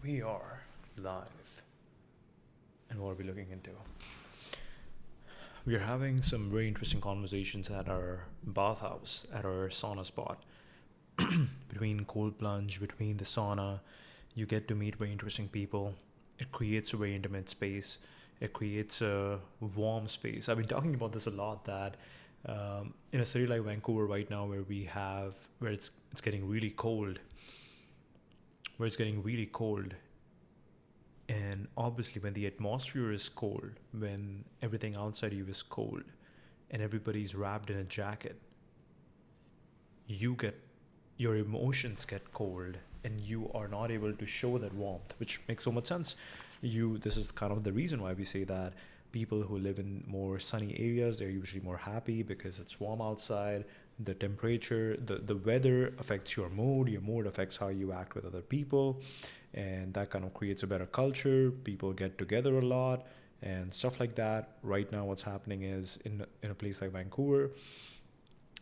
We are live. And what are we looking into? We are having some very interesting conversations at our bathhouse, at our sauna spot. Between cold plunge, between the sauna, you get to meet very interesting people. It creates a very intimate space. It creates a warm space. I've been talking about this a lot that in a city like Vancouver right now where it's getting really cold, and obviously when the atmosphere is cold, when everything outside you is cold and everybody's wrapped in a jacket, you get your emotions get cold and you are not able to show that warmth, which makes so much sense. This is kind of the reason why we say that people who live in more sunny areas, they're usually more happy because it's warm outside. The temperature, the weather affects your mood affects how you act with other people, and that kind of creates a better culture. People get together a lot and stuff like that. Right now what's happening is in a place like Vancouver,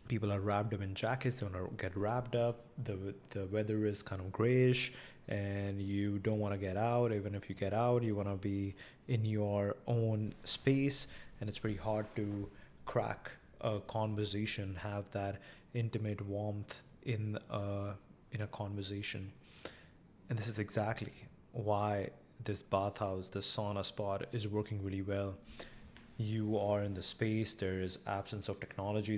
people are wrapped up in jackets. They want to get wrapped up. The weather is kind of grayish and you don't want to get out. Even if you get out, you want to be in your own space, and it's very hard to crack a conversation, have that intimate warmth in a conversation. And this is exactly why this bathhouse, this sauna spot is working really well. You are in the space, there is absence of technology,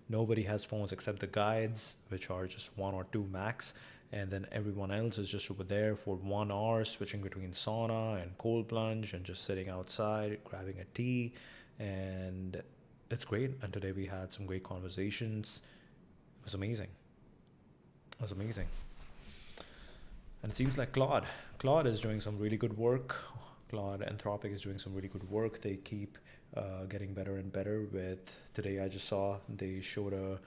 nobody has phones except the guides, which are just one or two max, and then everyone else is just over there for 1 hour switching between sauna and cold plunge and just sitting outside grabbing a tea. And it's great. And today we had some great conversations. It was amazing. And it seems like Claude is doing some really good work. Claude Anthropic is doing some really good work. They keep getting better and better. With today, I just saw they showed a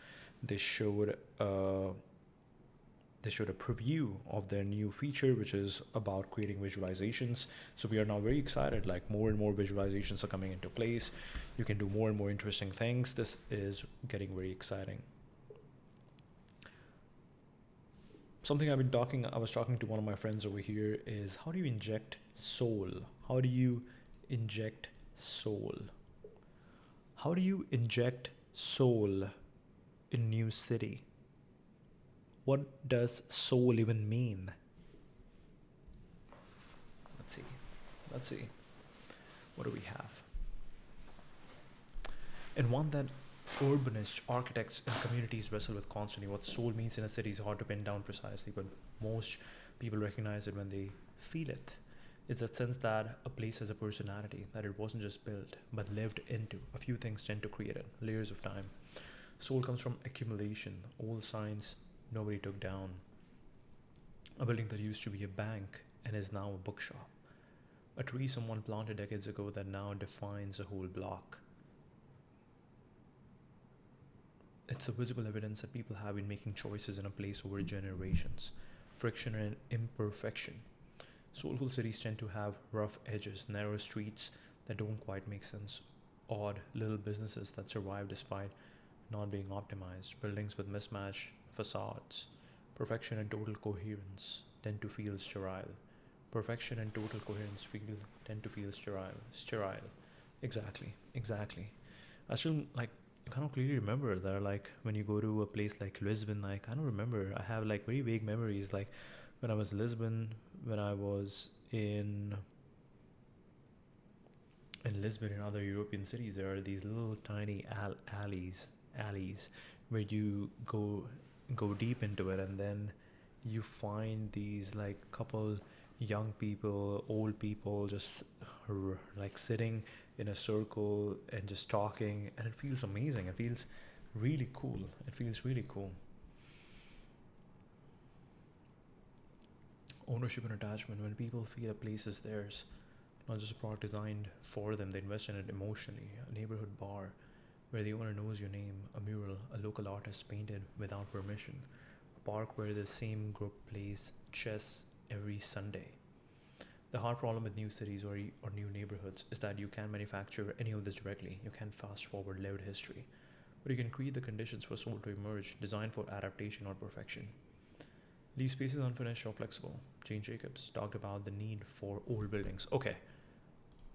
preview of their new feature, which is about creating visualizations. So we are now very excited. Like more and more visualizations are coming into place. You can do more and more interesting things. This is getting very exciting. Something I was talking to one of my friends over here is, how do you inject soul? How do you inject soul? How do you inject soul in new city? What does soul even mean? Let's see. What do we have? And one that urbanists, architects, and communities wrestle with constantly. What soul means in a city is hard to pin down precisely, but most people recognize it when they feel it. It's that sense that a place has a personality, that it wasn't just built, but lived into. A few things tend to create it, layers of time. Soul comes from accumulation, old signs nobody took down. A building that used to be a bank and is now a bookshop. A tree someone planted decades ago that now defines a whole block. It's the visible evidence that people have been making choices in a place over generations. Friction and imperfection. Soulful cities tend to have rough edges, narrow streets that don't quite make sense, odd little businesses that survive despite not being optimized, buildings with mismatched facades. Perfection and total coherence tend to feel sterile. Perfection and total coherence tend to feel sterile. Exactly. I still I kind of clearly remember that, like, when you go to a place like Lisbon, like, I don't remember. I have like very vague memories, like when I was in Lisbon, when I was in Lisbon and other European cities. There are these little tiny alleys where you go deep into it, and then you find these like couple young people, old people, just like sitting in a circle and just talking, and it feels amazing. It feels really cool. Ownership and attachment. When people feel a place is theirs, not just a product designed for them, they invest in it emotionally. A neighborhood bar where the owner knows your name, a mural a local artist painted without permission, a park where the same group plays chess every Sunday. The hard problem with new cities or new neighborhoods is that you can't manufacture any of this directly. You can't fast forward lived history, but you can create the conditions for soul to emerge, designed for adaptation or perfection. Leave spaces unfinished or flexible. Jane Jacobs talked about the need for old buildings. Okay,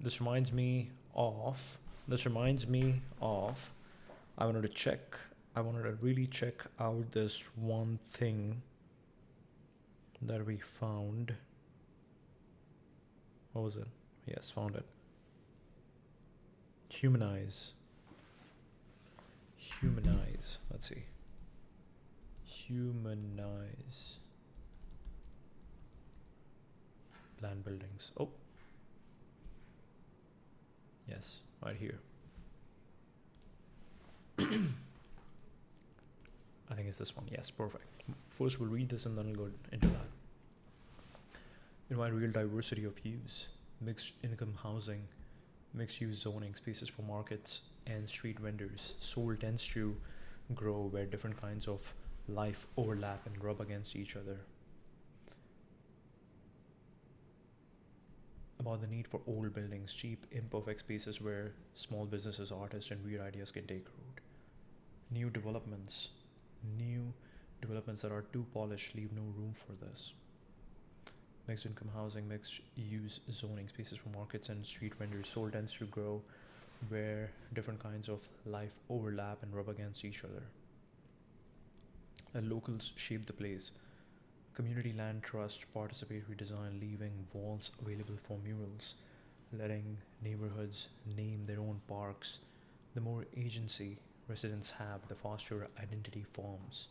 this reminds me of. This reminds me of. I wanted to check. I wanted to really check out this one thing that we found. What was it? Yes, found it. Humanize. Humanize. Let's see. Humanize land buildings. Oh. Yes, right here. I think it's this one. Yes, perfect. First, we'll read this and then we'll go into that. Invite real diversity of use, mixed income housing, mixed use zoning, spaces for markets and street vendors. Seoul tends to grow where different kinds of life overlap and rub against each other. About the need for old buildings, cheap, imperfect spaces where small businesses, artists, and weird ideas can take root. New developments that are too polished leave no room for this. Mixed income housing, mixed use zoning, spaces for markets and street vendors. Seoul tends to grow where different kinds of life overlap and rub against each other. And locals shape the place. Community land trust, participatory design, leaving walls available for murals, letting neighborhoods name their own parks. The more agency residents have, the faster identity forms.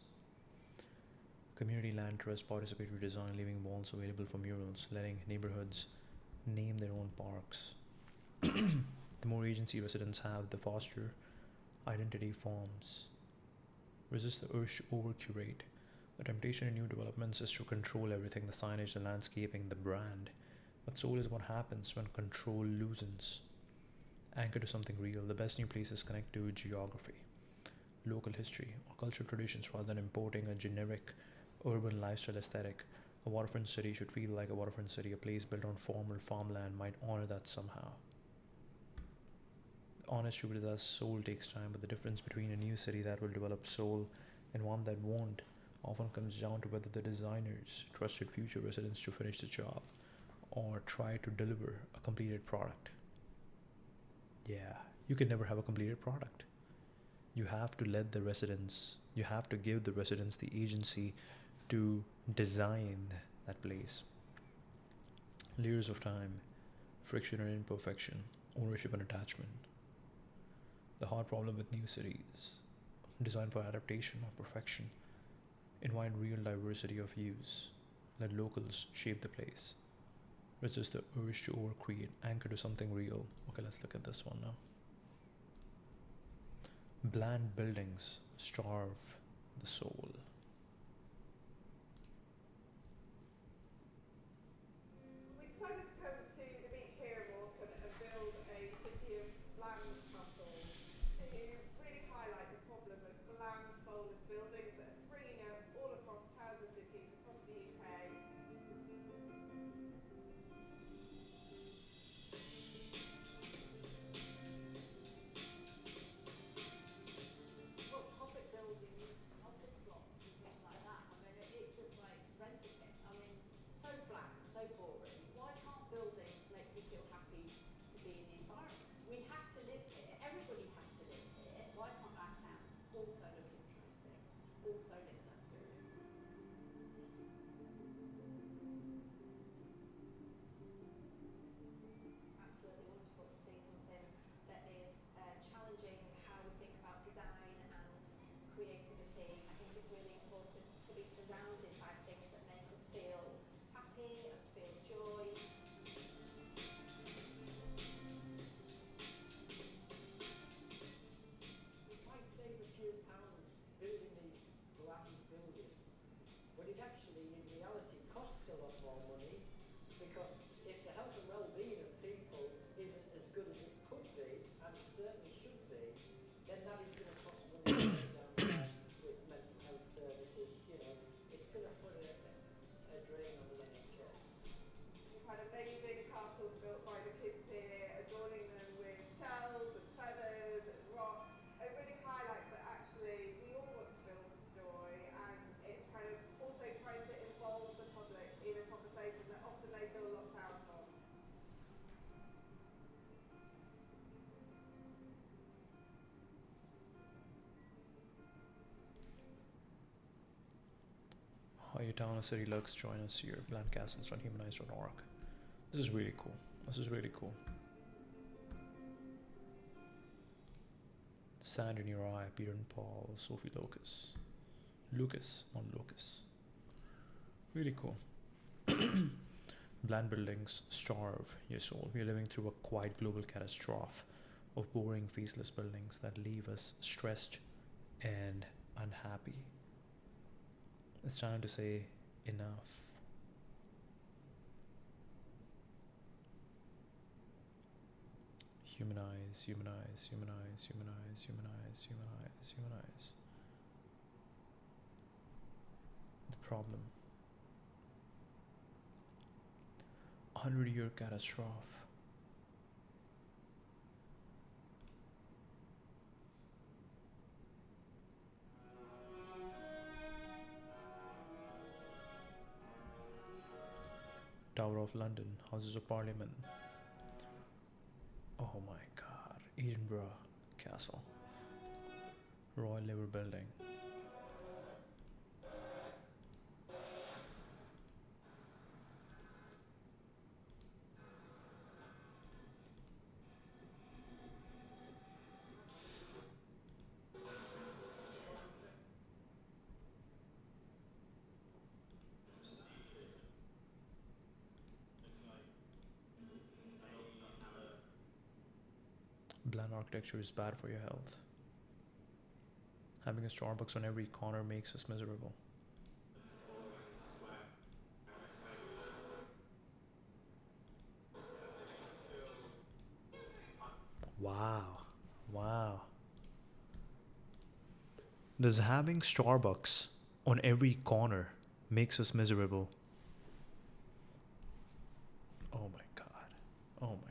Community land trust, participatory design, leaving walls available for murals, letting neighborhoods name their own parks. The more agency residents have, the faster identity forms. Resist the urge to over-curate. The temptation in new developments is to control everything, the signage, the landscaping, the brand. But Seoul is what happens when control loosens. Anchor to something real. The best new places connect to geography, local history, or cultural traditions rather than importing a generic urban lifestyle aesthetic. A waterfront city should feel like a waterfront city. A place built on formal farmland might honor that somehow. The honest truth is that Seoul takes time, but the difference between a new city that will develop Seoul and one that won't often comes down to whether the designers trusted future residents to finish the job or try to deliver a completed product. Yeah, you can never have a completed product. You have to give the residents the agency to design that place. Layers of time, friction and imperfection, ownership and attachment. The hard problem with new cities, designed for adaptation or perfection. Invite real diversity of use. Let locals shape the place. Resist the urge to overcreate. Anchor to something real. Okay, let's look at this one now. Bland buildings starve the soul. We decided to come to the beach here in Morecambe and build a city of bland castles to really highlight the problem of bland, soulless buildings that are springing up all across towns and cities across the UK. Well, public buildings, office blocks and things like that. I mean, it's just like renting it. I mean, so bland, so boring. Why can't buildings make you feel happy to be in the environment? We have to live here. Everybody has to live here. Why can't our towns also look interesting? Also lift our spirits? Absolutely wonderful to see something that is challenging how we think about design and creativity. I think it's really important to be surrounded by things that make us feel happy and feel joy. You might save a few pounds building these bland buildings, but it actually, in reality, costs a lot more money, because if the health and well-being of people isn't as good as it could be, and certainly should be, then that is going to cost money down the line with mental health services. You know, it's going to put a drain on the NHS. We've had amazing castles built by the kids here, adorning them with shells and feathers and rocks. It really highlights that actually we all want to build with joy, and it's kind of also trying to involve How your town or city looks, join us here. Bland castles on humanized.org. This is really cool. This is really cool. Sand in your eye, Peter and Paul, Sophie Lucas. Lucas, not Lucas. Really cool. Bland buildings starve your soul. We are living through a quite global catastrophe of boring, faceless buildings that leave us stressed and unhappy. It's time to say enough. Humanize, humanize, humanize, humanize, humanize, humanize, humanize. The problem. 100-year catastrophe. Tower of London, Houses of Parliament. Oh my god, Edinburgh Castle. Royal Liver Building. Bland architecture is bad for your health. Having a Starbucks on every corner makes us miserable. Wow. Wow. Does having Starbucks on every corner makes us miserable? Oh my god. Oh my god.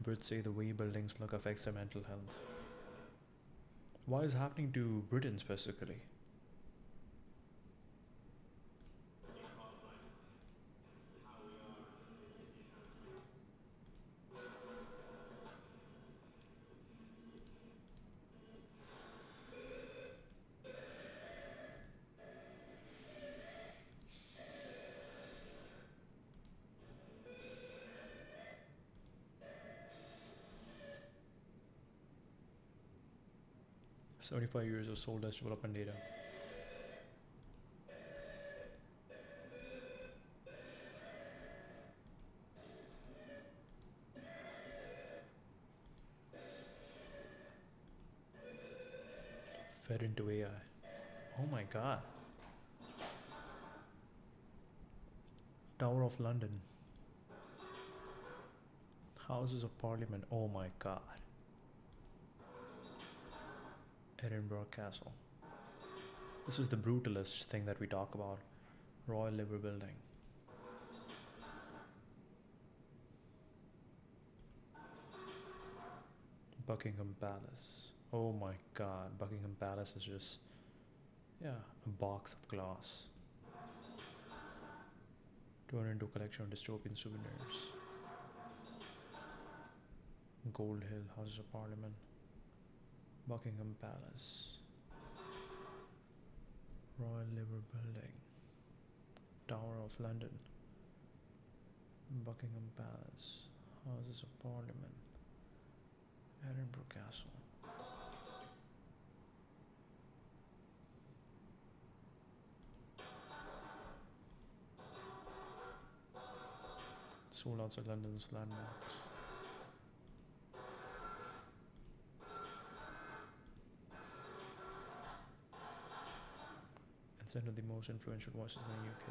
Brits say the way buildings look affects their mental health. What is happening to Britain specifically? "75 years of sold as development data." Fed into AI. Oh my god. Tower of London. Houses of Parliament. Oh my god. Edinburgh Castle. This is the brutalist thing that we talk about. Royal Liver Building. Buckingham Palace. Oh my god, Buckingham Palace is just, yeah, a box of glass. Turned into a collection of dystopian souvenirs. Gold Hill, Houses of Parliament. Buckingham Palace. Royal Liver Building. Tower of London. Buckingham Palace. Houses of Parliament. Edinburgh Castle. Sold outside London's landmarks. And sent to the most influential voices in the UK.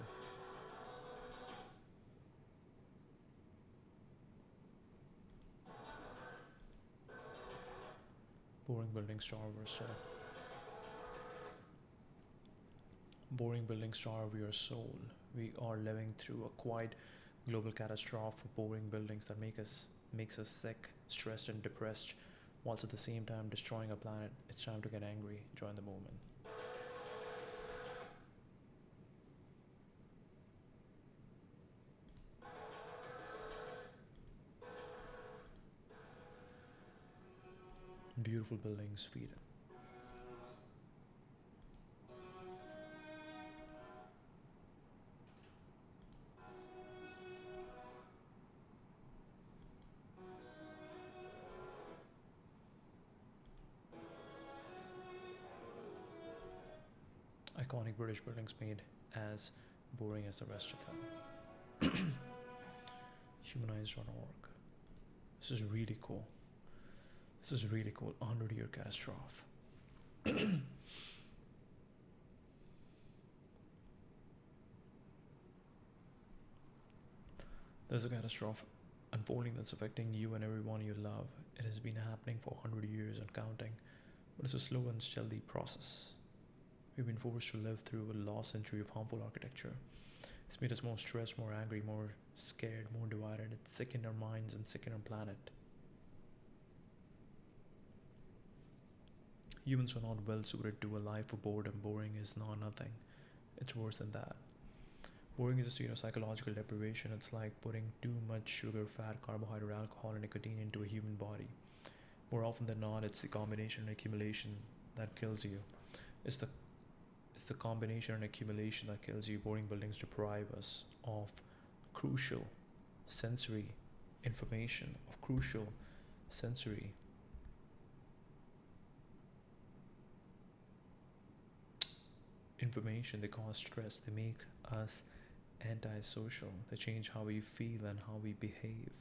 Boring buildings starve our soul. Boring buildings starve your soul. We are living through a quite global catastrophe of boring buildings that makes us sick, stressed and depressed, whilst at the same time destroying our planet. It's time to get angry. Join the movement. beautiful buildings feed it. Iconic British buildings made as boring as the rest of them. Humanized.org. This is really cool. 100-year catastrophe. There's a catastrophe unfolding that's affecting you and everyone you love. It has been happening for 100 years and counting, but it's a slow and stealthy process. We've been forced to live through a lost century of harmful architecture. It's made us more stressed, more angry, more scared, more divided. It's sickened our minds and sickened our planet. Humans are not well suited to a life of boredom. Boring is not nothing. It's worse than that. Boring is a state of psychological deprivation. It's like putting too much sugar, fat, carbohydrate, alcohol, and nicotine into a human body. More often than not, it's the combination and accumulation that kills you. It's the combination and accumulation that kills you. Boring buildings deprive us of crucial sensory information, of crucial sensory information. They cause stress. They make us antisocial. They change how we feel and how we behave.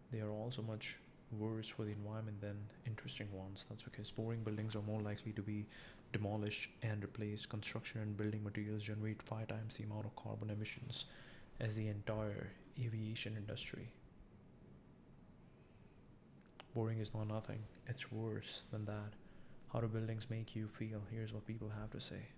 They are also much worse for the environment than interesting ones. That's because boring buildings are more likely to be demolished and replaced. Construction and building materials generate 5 times the amount of carbon emissions as the entire aviation industry. Boring is not nothing. It's worse than that. How do buildings make you feel? Here's what people have to say.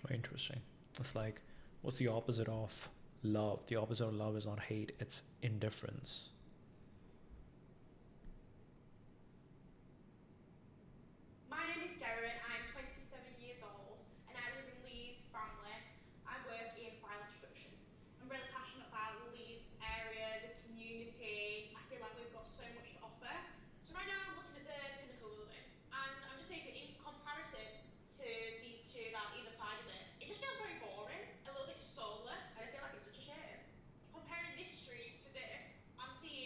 Very interesting. It's like, what's the opposite of love? The opposite of love is not hate, it's indifference. My name is Darren, I'm 27 years old and I live in Leeds family. I work in file introduction. I'm really passionate about Leeds area, the community. I feel like we've got so much to offer. So right now I'm looking at the Pinnacle building and I'm just thinking in comparison to these two that either side of it, it just feels very boring, a little bit soulless, and I feel like it's such a shame. Comparing this street to this, I'm seeing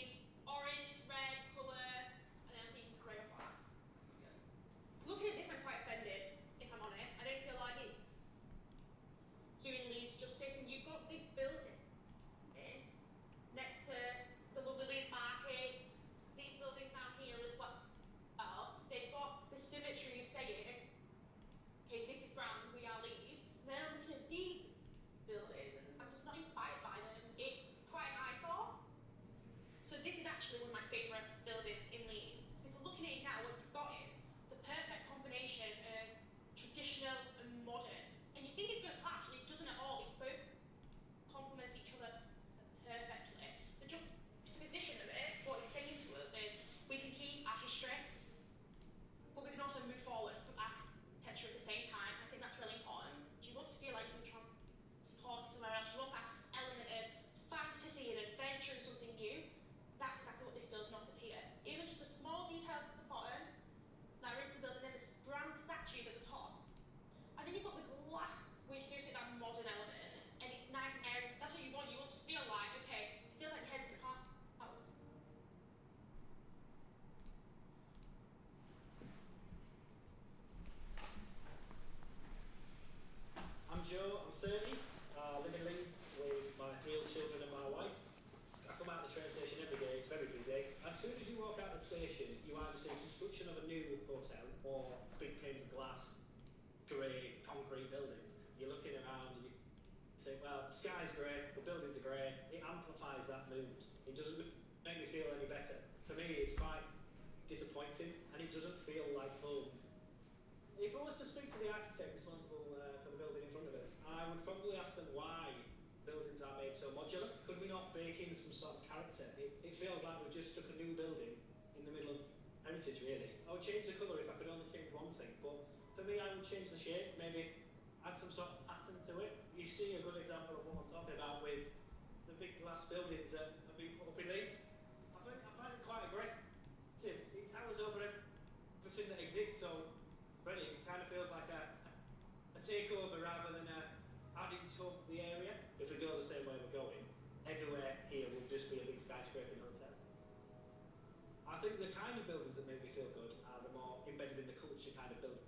grey concrete buildings, you're looking around and you think, well, sky's grey, the buildings are grey, it amplifies that mood. It doesn't make me feel any better. For me, it's quite disappointing and it doesn't feel like home. If I was to speak to the architect responsible for the building in front of us, I would probably ask them why buildings are made so modular. Could we not bake in some sort of character? It feels like we've just stuck a new building in the middle of heritage, really. I would change the colour if I could only change one thing, but for me, I would change the shape, maybe add some sort of pattern to it. You see a good example of what I'm talking about with the big glass buildings that have been put up in Leeds. I find it quite aggressive. It towers over everything that exists, so really it kind of feels like a takeover rather than adding to the area. If we go the same way we're going, everywhere here will just be a big skyscraping hotel. I think the kind of buildings that make me feel good are the more embedded in the culture kind of buildings.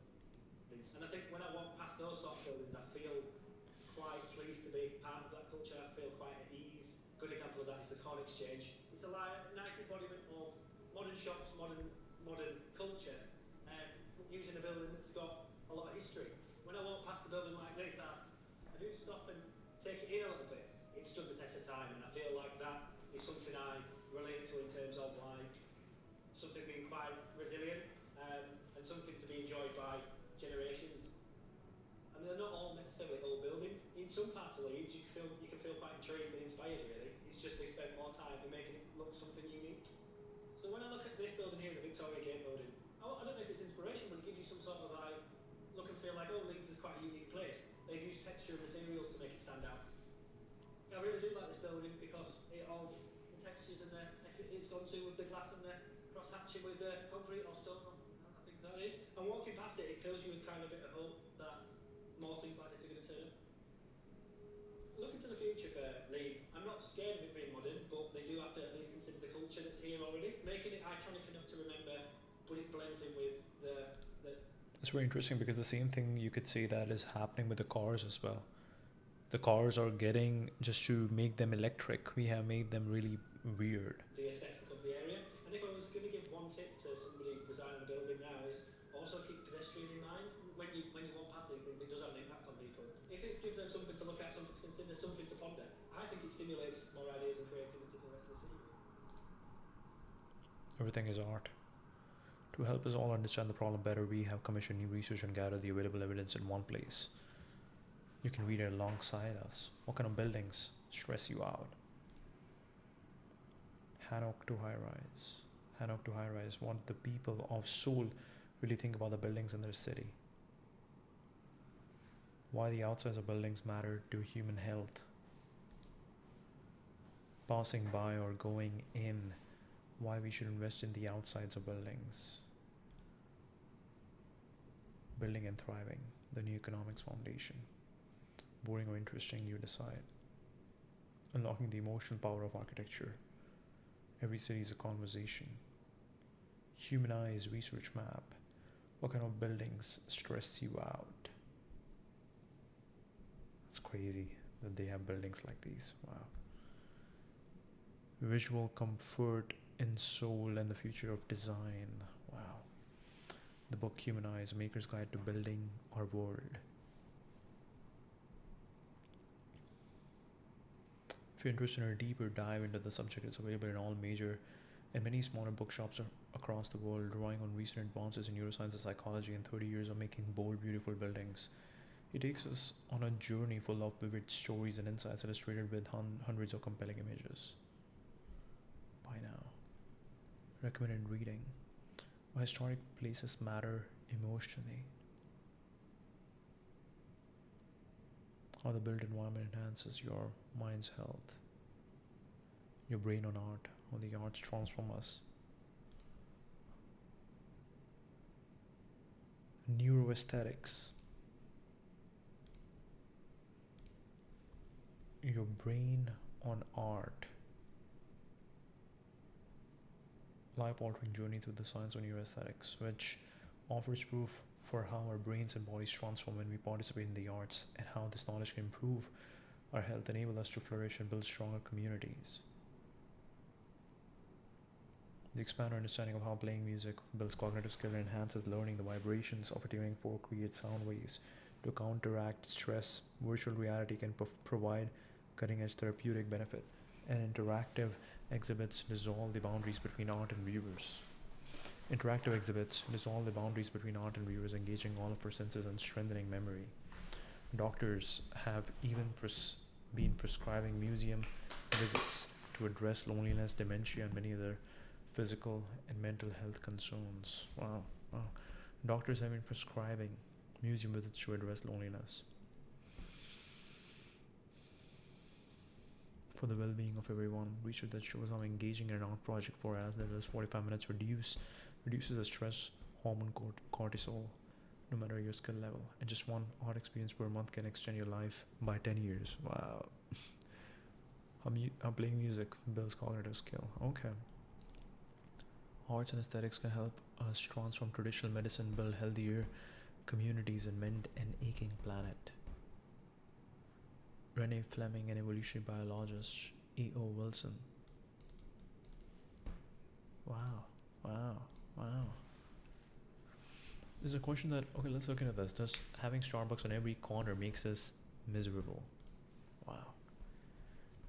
And I think when I walk past those sort of buildings, I feel quite pleased to be part of that culture. I feel quite at ease. Good example of that is the Corn Exchange. It's a nice embodiment of modern shops, modern culture, using a building that's got a lot of history. When I walk past a building like this, I do stop and take it in a little bit. It stood the test of time, and I feel like that is something I relate to in terms of like something being quite resilient and something to be enjoyed by generations. And they're not all necessarily old buildings. In some parts of Leeds, you can feel quite intrigued and inspired. Really, it's just they spent more time in making it look something unique. So when I look at this building here, the Victoria Gate building, I don't know if it's inspiration, but it gives you some sort of like look and feel like, oh, Leeds is quite a unique place. They've used texture and materials to make it stand out. I really do like this building because of the textures and the effort it's gone to with the glass and the cross hatching with the concrete or stone. I think that is. And walking past it, it fills you with kind of a bit of hope that more things like this are going to turn up. Looking to the future for Leeds, I'm not scared of it being modern, but they do have to at least consider the culture that's here already, making it iconic enough to remember, but it blends in with the It's very interesting because the same thing you could say that is happening with the cars as well. The cars are getting, just to make them electric, we have made them really weird. the aesthetic of the area. And if I was going to give one tip to somebody designing a building now, is also keep pedestrian in mind. When you walk past these things, it does have an impact on people. If it gives them something to look at, something to consider, something to ponder, I think it stimulates more ideas and creativity for the rest of the city. Everything is art. To help us all understand the problem better, we have commissioned new research and gathered the available evidence in one place. You can read it alongside us. What kind of buildings stress you out? Hanok to high rise. Hanok to high rise. What the people of Seoul really think about the buildings in their city. Why the outsides of buildings matter to human health. Passing by or going in. Why we should invest in the outsides of buildings. Building and thriving. The new economics foundation. Boring or interesting, you decide. Unlocking the emotional power of architecture. Every city is a conversation. Humanized research map. What kind of buildings stress you out? It's crazy that they have buildings like these. Wow. Visual comfort in soul and the future of design. Wow. The book Humanize, Maker's Guide to Building Our World. If you're interested in a deeper dive into the subject, it's available in all major and many smaller bookshops across the world, drawing on recent advances in neuroscience and psychology and 30 years of making bold, beautiful buildings. It takes us on a journey full of vivid stories and insights illustrated with hundreds of compelling images. By now. Recommended reading. Why historic places matter emotionally. How the built environment enhances your mind's health. Your brain on art. How the arts transform us. Neuroaesthetics. Your brain on art. Life-altering journey through the science of neuroaesthetics, which offers proof for how our brains and bodies transform when we participate in the arts, and how this knowledge can improve our health, enable us to flourish and build stronger communities. They expand our understanding of how playing music builds cognitive skill and enhances learning. The vibrations of a tuning fork create sound waves to counteract stress. Virtual reality can provide cutting-edge therapeutic benefit, and interactive exhibits dissolve the boundaries between art and viewers. Interactive exhibits dissolve the boundaries between art and viewers, engaging all of our senses and strengthening memory. Doctors have even been prescribing museum visits to address loneliness, dementia, and many other physical and mental health concerns. Wow, wow. Doctors have been prescribing museum visits to address loneliness. For the well-being of everyone, research that shows how engaging in an art project for as little as 45 minutes reduces the stress hormone cortisol, no matter your skill level. And just one art experience per month can extend your life by 10 years. Wow. How playing music builds cognitive skill. Okay. Arts and aesthetics can help us transform traditional medicine, build healthier communities, and mend an aching planet. Renee Fleming, an evolutionary biologist. E.O. Wilson. Wow, wow, wow. There's a question that, okay, let's look into this. Does having Starbucks on every corner makes us miserable? Wow.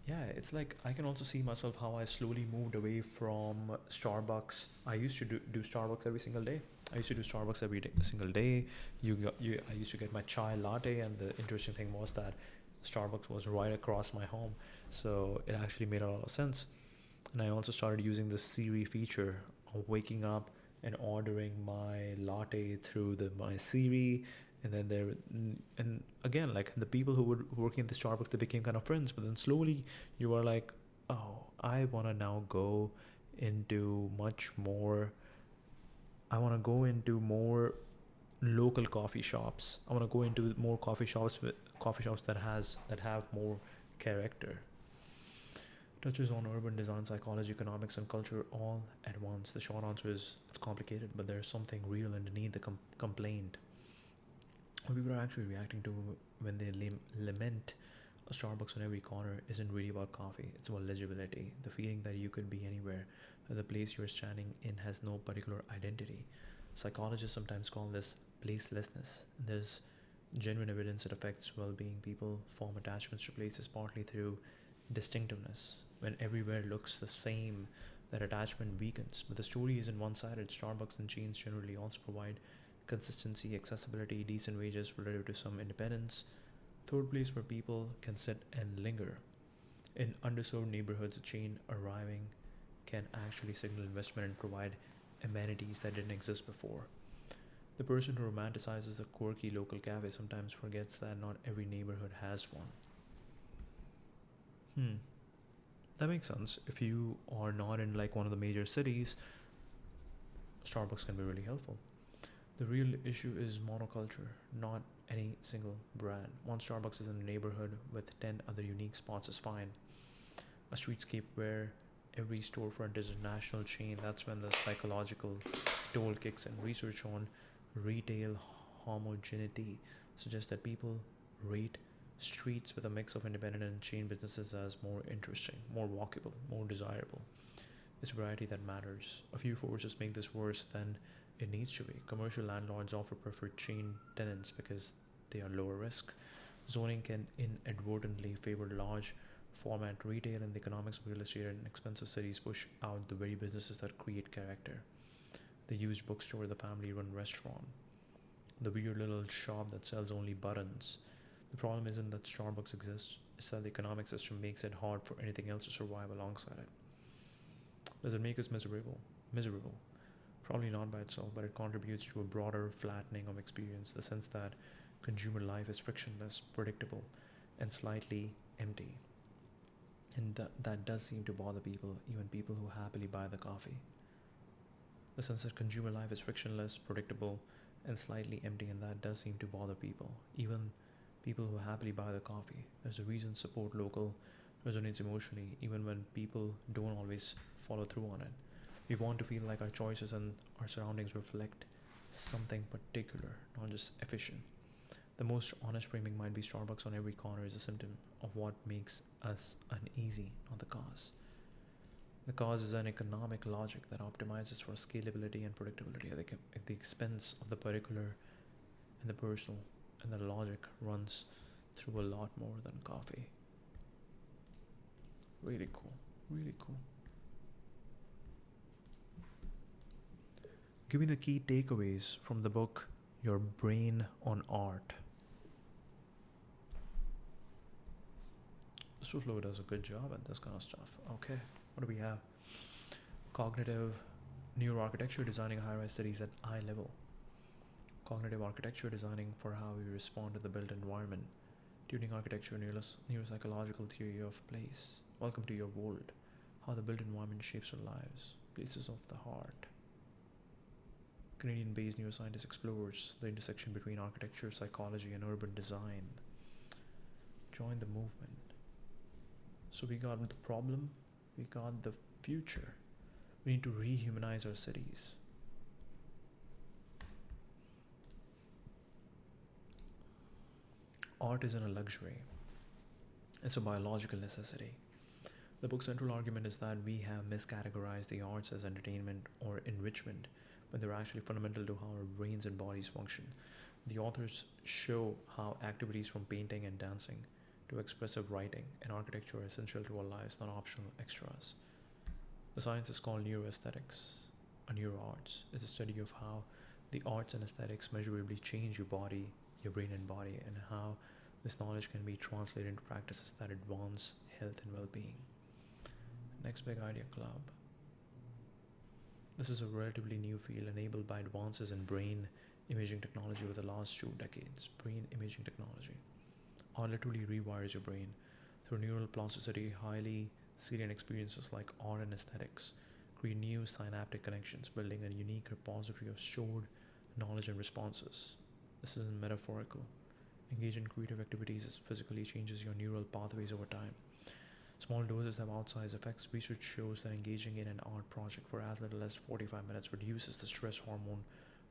Yeah, it's like I can also see myself how I slowly moved away from Starbucks. I used to do Starbucks every single day. I used to do Starbucks single day. I used to get my chai latte, and the interesting thing was that Starbucks was right across my home, so it actually made a lot of sense. And I also started using the Siri feature of waking up and ordering my latte through my Siri, and then and again, like the people who were working at the Starbucks, they became kind of friends. But then slowly you are like, oh, I want to now go into much more. I want to go into more local coffee shops. I want to go into more coffee shops that have more character. Touches on urban design, psychology, economics, and culture all at once. The short answer is it's complicated, but there's something real underneath the complaint. What people are actually reacting to when they lament a Starbucks on every corner isn't really about coffee. It's about legibility, the feeling that you could be anywhere, that the place you're standing in has no particular identity. Psychologists sometimes call this placelessness. There's genuine evidence it affects well-being. People form attachments to places partly through distinctiveness. When everywhere looks the same, that attachment weakens. But the story isn't one-sided. Starbucks and chains generally also provide consistency, accessibility, decent wages relative to some independence. Third place where people can sit and linger. In underserved neighborhoods, a chain arriving can actually signal investment and provide amenities that didn't exist before. The person who romanticizes a quirky local cafe sometimes forgets that not every neighborhood has one. That makes sense. If you are not in like one of the major cities, Starbucks can be really helpful. The real issue is monoculture, not any single brand. One Starbucks is in a neighborhood with 10 other unique spots is fine. A streetscape where every storefront is a national chain, that's when the psychological toll kicks in. Research on retail homogeneity suggests that people rate streets with a mix of independent and chain businesses as more interesting, more walkable, more desirable. It's variety that matters. A few forces make this worse than it needs to be. Commercial landlords offer preferred chain tenants because they are lower risk. Zoning can inadvertently favor large format retail, and the economics of real estate in expensive cities push out the very businesses that create character. The used bookstore, the family-run restaurant, the weird little shop that sells only buttons. The problem isn't that Starbucks exists, it's that the economic system makes it hard for anything else to survive alongside it. Does it make us miserable? Miserable. Probably not by itself, but it contributes to a broader flattening of experience, the sense that consumer life is frictionless, predictable, and slightly empty. And that does seem to bother people, even people who happily buy the coffee. The sense that consumer life is frictionless, predictable, and slightly empty, and that does seem to bother people, even people who happily buy the coffee. There's a reason support local resonates emotionally, even when people don't always follow through on it. We want to feel like our choices and our surroundings reflect something particular, not just efficient. The most honest framing might be Starbucks on every corner is a symptom of what makes us uneasy, not the cause. The cause is an economic logic that optimizes for scalability and predictability at the expense of the particular and the personal, and the logic runs through a lot more than coffee. Really cool, really cool. Give me the key takeaways from the book Your Brain on Art. WisprFlow does a good job at this kind of stuff. Okay, what do we have? Cognitive neuroarchitecture, designing high-rise cities at eye level. Cognitive architecture, designing for how we respond to the built environment. Tuning architecture, neuropsychological theory of place. Welcome to your world. How the built environment shapes our lives. Places of the heart. Canadian-based neuroscientist explores the intersection between architecture, psychology, and urban design. Join the movement. So we got the problem, we got the future. We need to rehumanize our cities. Art isn't a luxury. It's a biological necessity. The book's central argument is that we have miscategorized the arts as entertainment or enrichment, when they're actually fundamental to how our brains and bodies function. The authors show how activities from painting and dancing to expressive writing and architecture are essential to our lives, not optional extras. The science is called neuroaesthetics, or neuroarts. It's a study of how the arts and aesthetics measurably change your body, your brain and body, and how this knowledge can be translated into practices that advance health and well-being. Next Big Idea Club. This is a relatively new field enabled by advances in brain imaging technology over the last 2 decades. Brain imaging technology literally rewires your brain through neural plasticity. Highly salient experiences like art and aesthetics create new synaptic connections, building a unique repository of stored knowledge and responses. This isn't metaphorical. Engage in creative activities physically changes your neural pathways over time. Small doses have outsized effects. Research shows that engaging in an art project for as little as 45 minutes reduces the stress hormone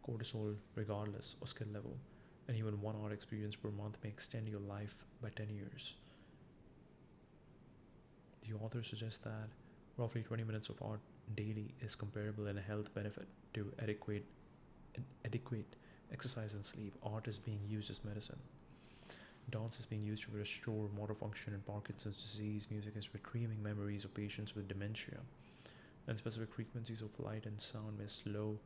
cortisol regardless of skill level. And even 1 art experience per month may extend your life by 10 years. The author suggests that roughly 20 minutes of art daily is comparable in a health benefit to adequate exercise and sleep. Art is being used as medicine. Dance is being used to restore motor function in Parkinson's disease. Music is retrieving memories of patients with dementia. And specific frequencies of light and sound may slow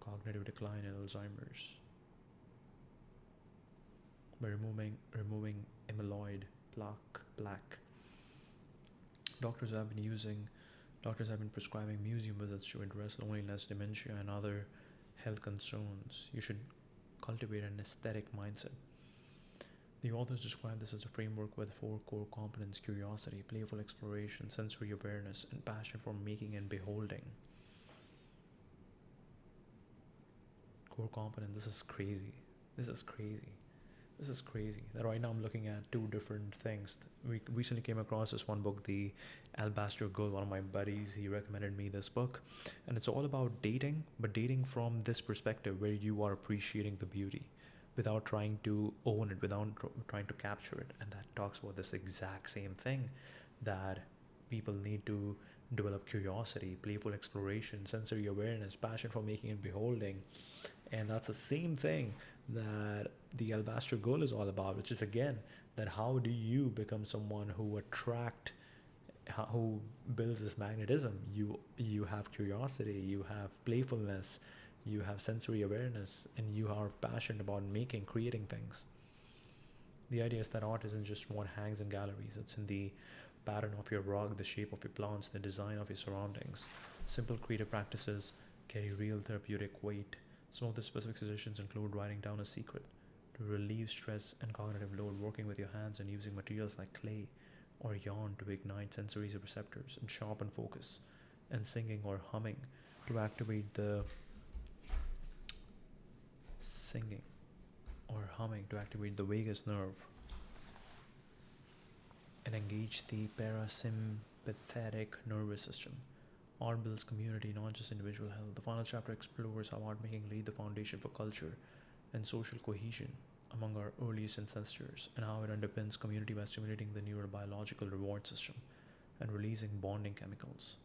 cognitive decline in Alzheimer's. By removing amyloid plaque. Doctors have been prescribing museum visits to address loneliness, dementia, and other health concerns. You should cultivate an aesthetic mindset. The authors describe this as a framework with 4 core components: curiosity, playful exploration, sensory awareness, and passion for making and beholding. Core component, this is crazy. That right now I'm looking at 2 different things. We recently came across this one book, The Alabaster Girl. One of my buddies, he recommended me this book. And it's all about dating, but dating from this perspective where you are appreciating the beauty without trying to own it, without trying to capture it. And that talks about this exact same thing, that people need to develop curiosity, playful exploration, sensory awareness, passion for making and beholding. And that's the same thing that the Alabaster Goal is all about, which is again that how do you become someone who builds this magnetism? You have curiosity, you have playfulness, you have sensory awareness, and you are passionate about creating things. The idea is that art isn't just what hangs in galleries. It's in the pattern of your rug, the shape of your plants, the design of your surroundings. Simple creative practices carry real therapeutic weight. Some of the specific suggestions include writing down a secret to relieve stress and cognitive load, working with your hands and using materials like clay or yarn to ignite sensory receptors and sharpen focus, and singing or humming to activate the vagus nerve and engage the parasympathetic nervous system. Art builds community, not just individual health. The final chapter explores how art making laid the foundation for culture and social cohesion among our earliest ancestors, and how it underpins community by stimulating the neurobiological reward system and releasing bonding chemicals.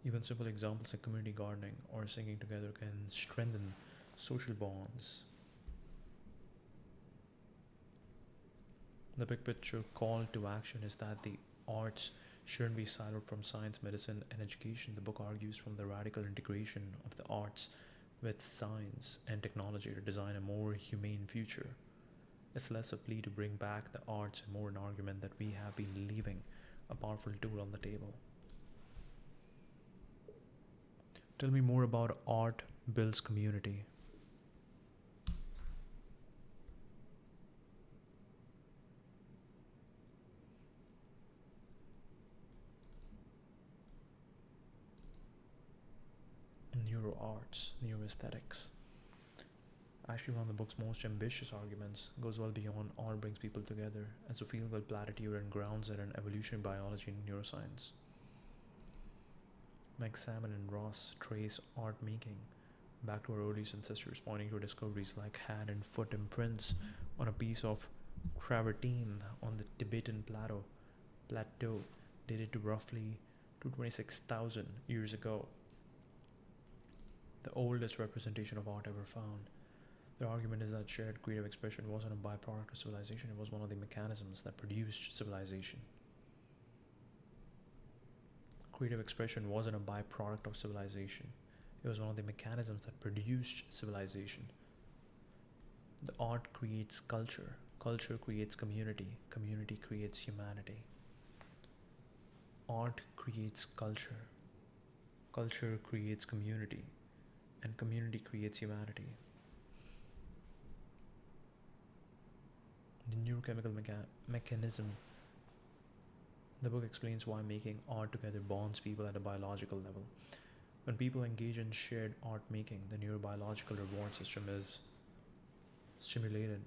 Even simple examples like community gardening or singing together can strengthen social bonds. The big picture call to action is that the arts shouldn't be siloed from science, medicine, and education. The book argues from the radical integration of the arts with science and technology to design a more humane future. It's less a plea to bring back the arts and more an argument that we have been leaving a powerful tool on the table. Tell me more about art builds community. Neuroarts, neuroaesthetics. Actually, one of the book's most ambitious arguments goes well beyond art brings people together as a field-well platitude and grounds it in evolutionary biology and neuroscience. Mike Salmon and Ross trace art making back to our earliest ancestors, pointing to discoveries like hand and foot imprints on a piece of travertine on the Tibetan plateau dated to roughly 226,000 years ago, the oldest representation of art ever found. Their argument is that shared creative expression wasn't a byproduct of civilization, it was one of the mechanisms that produced civilization. Creative expression wasn't a byproduct of civilization, it was one of the mechanisms that produced civilization. The art creates culture, culture creates community, community creates humanity. Art creates culture, culture creates community, and community creates humanity. The neurochemical mechanism. The book explains why making art together bonds people at a biological level. When people engage in shared art making, the neurobiological reward system is stimulated.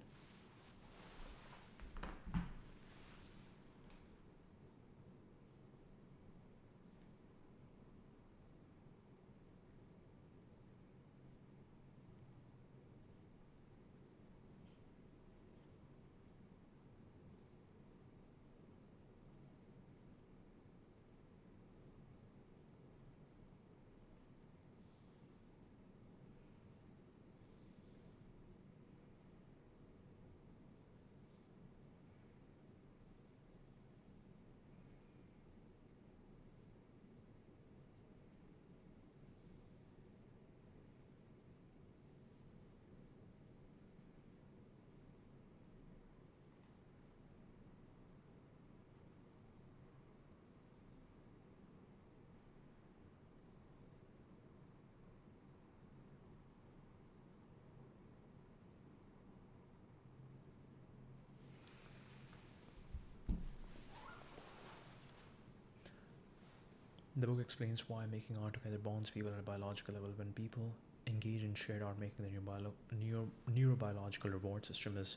The book explains why making art together bonds people at a biological level. When people engage in shared art making, the neurobiological reward system is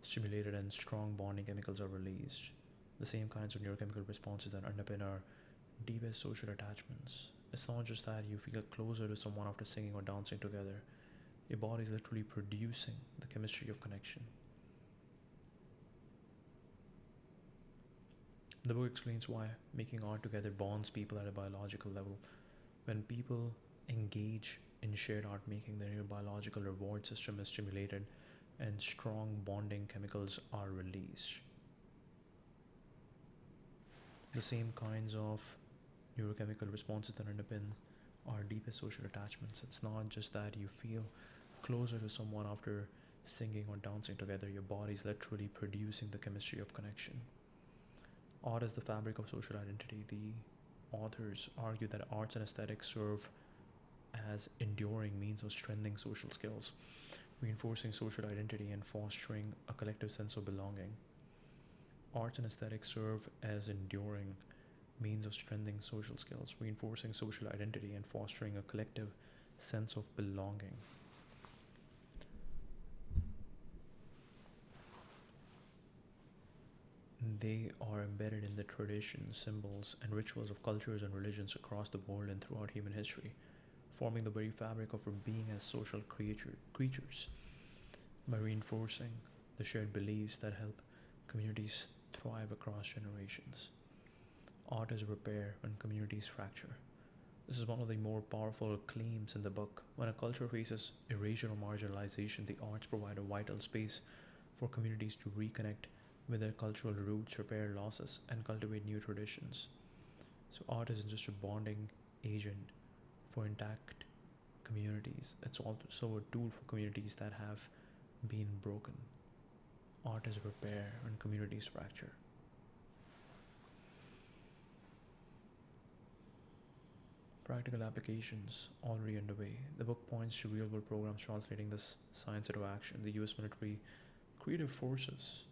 stimulated and strong bonding chemicals are released. The same kinds of neurochemical responses that underpin our deepest social attachments. It's not just that you feel closer to someone after singing or dancing together. Your body is literally producing the chemistry of connection. The book explains why making art together bonds people at a biological level. When people engage in shared art making, the neurobiological reward system is stimulated and strong bonding chemicals are released. The same kinds of neurochemical responses that underpin our deepest social attachments. It's not just that you feel closer to someone after singing or dancing together, your body is literally producing the chemistry of connection. Art is the fabric of social identity. The authors argue that arts and aesthetics serve as enduring means of strengthening social skills, reinforcing social identity and fostering a collective sense of belonging. Arts and aesthetics serve as enduring means of strengthening social skills, reinforcing social identity and fostering a collective sense of belonging. They are embedded in the traditions, symbols, and rituals of cultures and religions across the world and throughout human history, forming the very fabric of our being as social creatures. By reinforcing the shared beliefs that help communities thrive across generations. Art is repair when communities fracture. This is one of the more powerful claims in the book. When a culture faces erasure or marginalization, the arts provide a vital space for communities to reconnect with their cultural roots, repair losses, and cultivate new traditions. So, art isn't just a bonding agent for intact communities, it's also a tool for communities that have been broken. Art is repair and communities fracture. Practical applications already underway. The book points to real world programs translating this science into action. The US military creative forces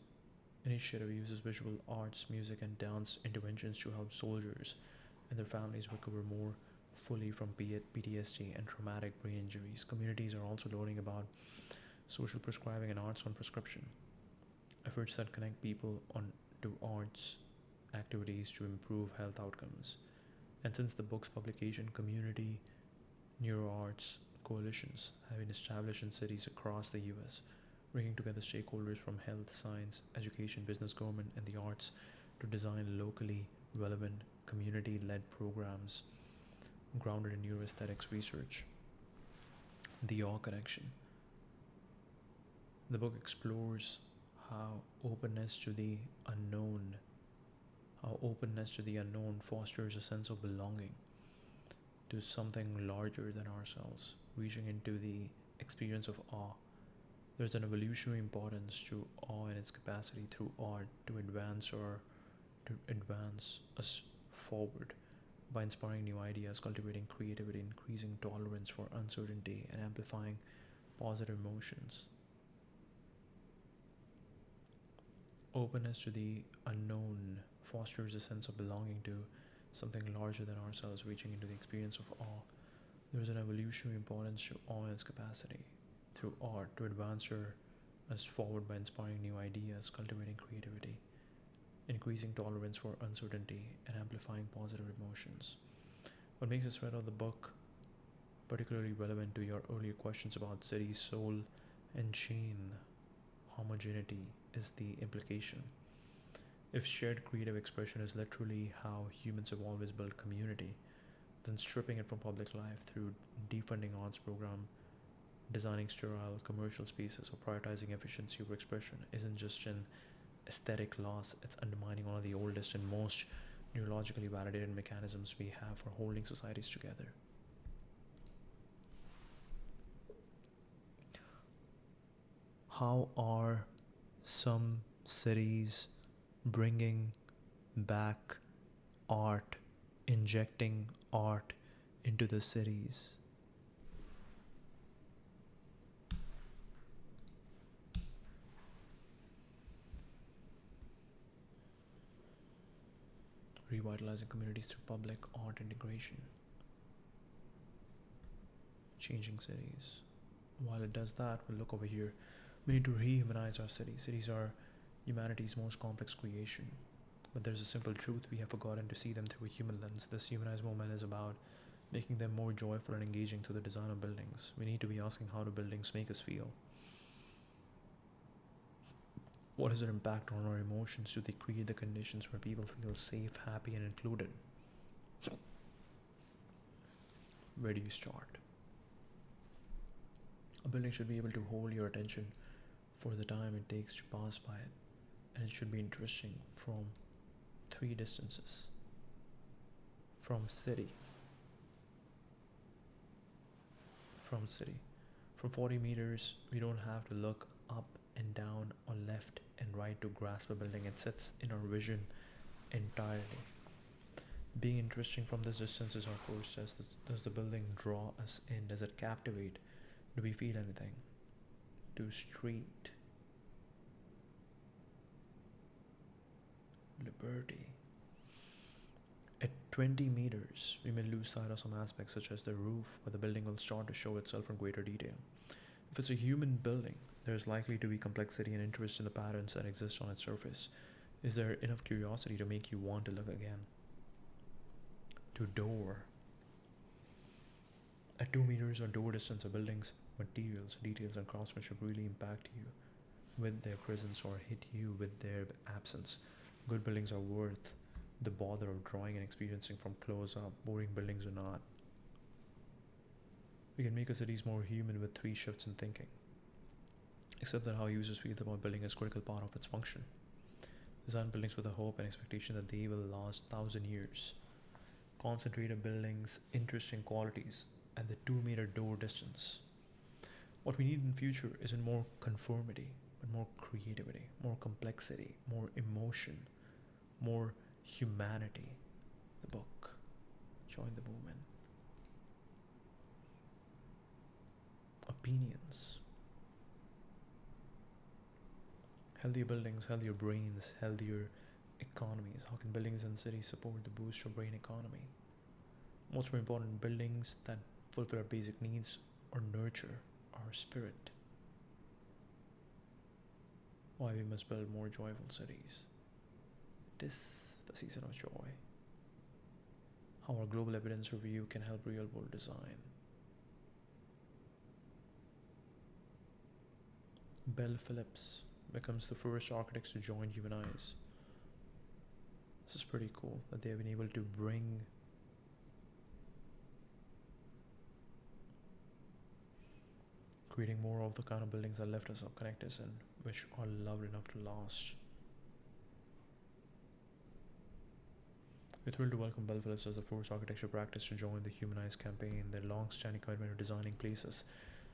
initiative uses visual arts, music, and dance interventions to help soldiers and their families recover more fully from PTSD and traumatic brain injuries. Communities are also learning about social prescribing and arts on prescription. Efforts that connect people on to arts activities to improve health outcomes. And since the book's publication, community neuroarts coalitions have been established in cities across the US, bringing together stakeholders from health, science, education, business, government, and the arts to design locally relevant, community led programs grounded in neuroaesthetics research. The Awe Connection. The book explores how openness to the unknown fosters a sense of belonging to something larger than ourselves, reaching into the experience of awe. There's an evolutionary importance to awe and its capacity through art to advance us forward by inspiring new ideas, cultivating creativity, increasing tolerance for uncertainty, and amplifying positive emotions. Openness to the unknown fosters a sense of belonging to something larger than ourselves, reaching into the experience of awe. There is an evolutionary importance to awe and its capacity through art to advance us forward by inspiring new ideas, cultivating creativity, increasing tolerance for uncertainty, and amplifying positive emotions. What makes this thread of the book particularly relevant to your earlier questions about city, soul, and chain homogeneity is the implication. If shared creative expression is literally how humans have always built community, then stripping it from public life through defunding arts program, designing sterile commercial spaces, or prioritizing efficiency over expression isn't just an aesthetic loss, it's undermining one of the oldest and most neurologically validated mechanisms we have for holding societies together. How are some cities bringing back art, injecting art into the cities? Revitalizing communities through public art integration. Changing cities. While it does that, we'll look over here. We need to rehumanize our cities. Cities are humanity's most complex creation. But there's a simple truth: we have forgotten to see them through a human lens. This humanized movement is about making them more joyful and engaging through the design of buildings. We need to be asking, how do buildings make us feel? What is their impact on our emotions? Do they create the conditions where people feel safe, happy, and included? Where do you start? A building should be able to hold your attention for the time it takes to pass by it, and it should be interesting from three distances. From city. From 40 meters, we don't have to look up and down or left and right to grasp a building. It sits in our vision entirely. Being interesting from this distance is our first test. Does the building draw us in? Does it captivate? Do we feel anything? To street. Liberty. At 20 meters, we may lose sight of some aspects such as the roof, but the building will start to show itself in greater detail. If it's a human building, there is likely to be complexity and interest in the patterns that exist on its surface. Is there enough curiosity to make you want to look again? To door. At 2 meters or door distance, a building's materials, details, and craftsmanship really impact you with their presence or hit you with their absence. Good buildings are worth the bother of drawing and experiencing from close up. Boring buildings are not. We can make our cities more human with 3 shifts in thinking. Except that how users feel about building is a critical part of its function. Design buildings with the hope and expectation that they will last 1,000 years. Concentrate buildings' interesting qualities at the 2-meter door distance. What we need in the future isn't more conformity, but more creativity, more complexity, more emotion, more humanity. The book. Join the movement. Opinions. Healthier buildings, healthier brains, healthier economies. How can buildings and cities support the boost of brain economy? Most important, buildings that fulfill our basic needs or nurture our spirit. Why we must build more joyful cities. It is the season of joy. How our global evidence review can help real world design. Bell Phillips becomes the first architects to join Humanize. This is pretty cool that they have been able to bring creating more of the kind of buildings that left us or connect us and which are loved enough to last. We're thrilled to welcome Bell Phillips as the first architecture practice to join the Humanize campaign. Their long-standing commitment to designing places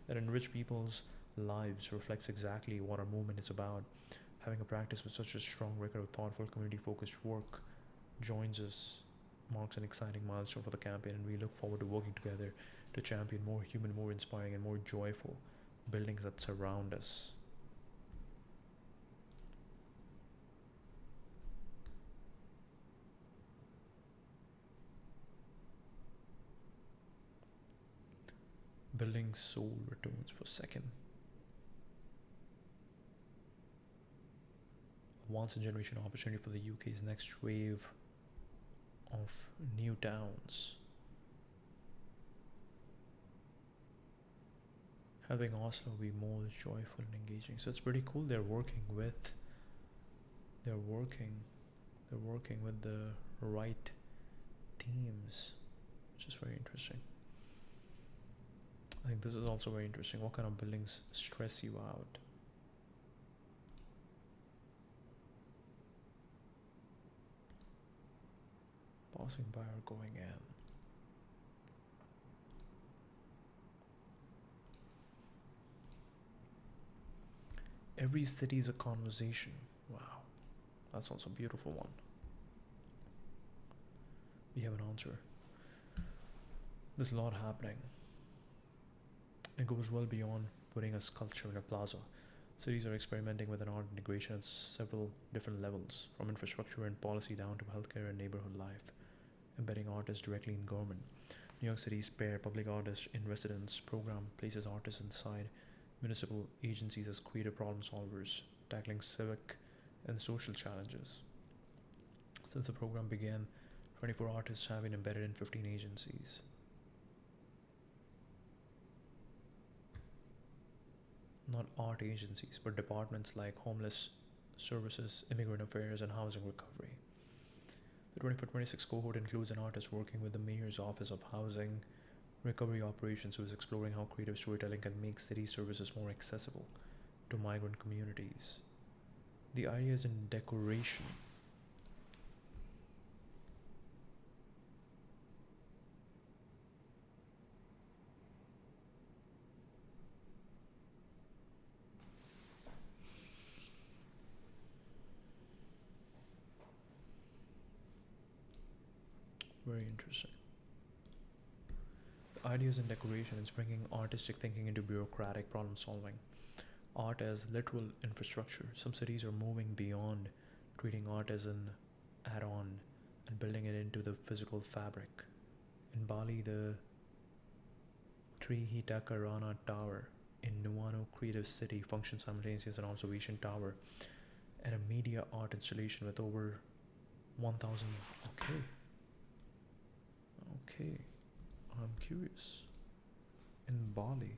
that enrich people's lives reflects exactly what our movement is about. Having a practice with such a strong record of thoughtful, community-focused work joins us, marks an exciting milestone for the campaign, and we look forward to working together to champion more human, more inspiring, and more joyful buildings that surround us. Building soul returns for second. A once-in-generation opportunity for the UK's next wave of new towns. Having Oslo be more joyful and engaging. So it's pretty cool. They're working with the right teams, which is very interesting. I think this is also very interesting. What kind of buildings stress you out? Passing by or going in? Every city is a conversation. Wow, that's also a beautiful one. We have an answer. There's a lot happening. It goes well beyond putting a sculpture in a plaza. Cities are experimenting with an art integration at several different levels, from infrastructure and policy down to healthcare and neighborhood life. Embedding artists directly in government. New York City's Pair Public Artists in Residence program places artists inside municipal agencies as creative problem solvers, tackling civic and social challenges. Since the program began, 24 artists have been embedded in 15 agencies. Not art agencies, but departments like homeless services, immigrant affairs, and housing recovery. The 24-26 cohort includes an artist working with the Mayor's Office of Housing Recovery Operations who is exploring how creative storytelling can make city services more accessible to migrant communities. The idea is in decoration. Very interesting. The ideas in decoration is bringing artistic thinking into bureaucratic problem solving. Art as literal infrastructure. Some cities are moving beyond treating art as an add-on and building it into the physical fabric. In Bali, the Trihitakarana Tower in Nuano Creative City functions simultaneously as an observation tower and a media art installation with over 1,000. Okay, I'm curious. In Bali,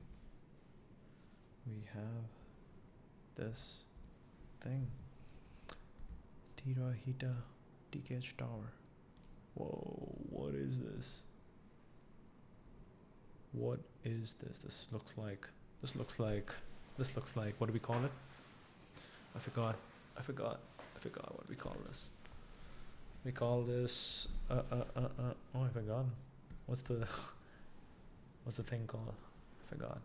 we have this thing, Tirahita TKH Tower. Whoa, what is this? What is this? This looks like, what do we call it? I forgot what we call this. We call this, oh, I forgot. What's the thing called? I forgot.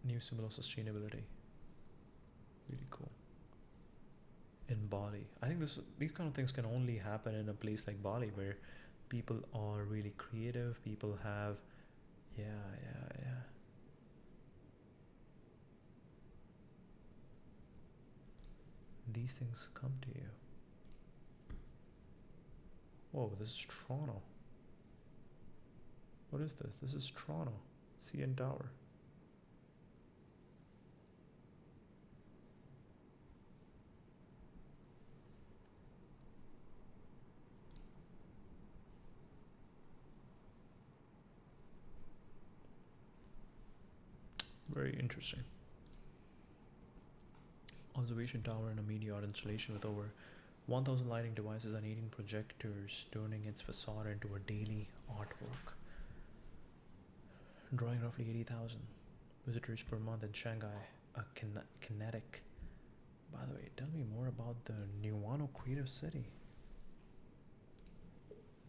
New symbol of sustainability. Really cool. In Bali. I think these kind of things can only happen in a place like Bali where people are really creative, people have, yeah. These things come to you. Whoa, this is Toronto. What is this? This is Toronto. CN Tower. Very interesting. Observation tower and a media art installation with over 1,000 lighting devices and 18 projectors, turning its facade into a daily artwork. Drawing roughly 80,000 visitors per month in Shanghai, a kinetic. By the way, tell me more about the Nuano Creative City.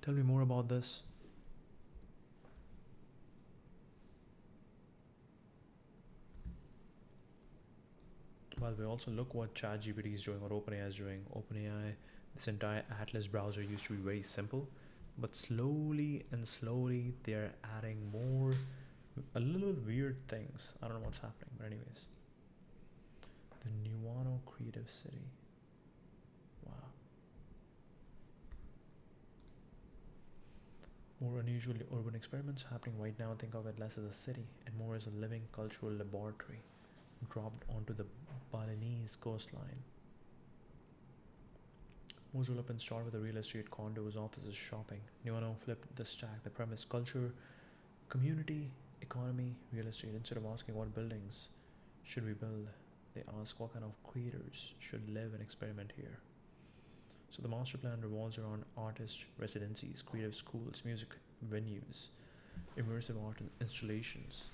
Tell me more about this. By the way, also look what ChatGPT is doing, what OpenAI is doing. OpenAI, this entire Atlas browser used to be very simple, but slowly they're adding more, a little weird things. I don't know what's happening, but anyways. The Nuano Creative City. Wow. More unusual urban experiments happening right now. Think of it less as a city and more as a living cultural laboratory dropped onto the Balinese coastline. Most developments start with the real estate, condos, offices, shopping. Nuano flipped the stack. The premise: culture, community, economy, real estate. Instead of asking what buildings should we build, they ask what kind of creators should live and experiment here. So the master plan revolves around artist residencies, creative schools, music venues, immersive art installations.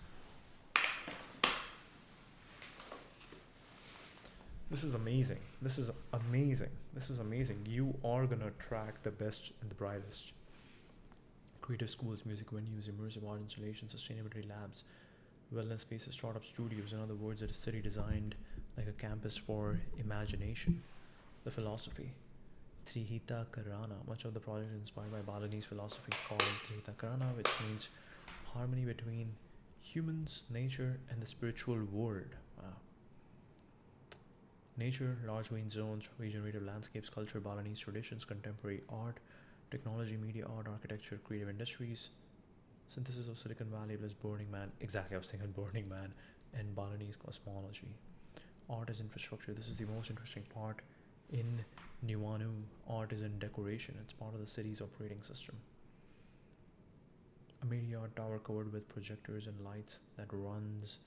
This is amazing. You are gonna attract the best and the brightest. Creative schools, music venues, immersive art installations, sustainability labs, wellness spaces, startup studios. In other words, a city designed like a campus for imagination. The philosophy, Trihita Karana. Much of the project is inspired by Balinese philosophy called Trihita Karana, which means harmony between humans, nature, and the spiritual world. Wow. Nature, large green zones, regenerative landscapes, culture, Balinese traditions, contemporary art, technology, media art, architecture, creative industries, synthesis of Silicon Valley plus Burning Man. Exactly, I was thinking Burning Man, and Balinese cosmology. Art as infrastructure. This is the most interesting part in Nuanu. Art is in decoration. It's part of the city's operating system. A media art tower covered with projectors and lights that runs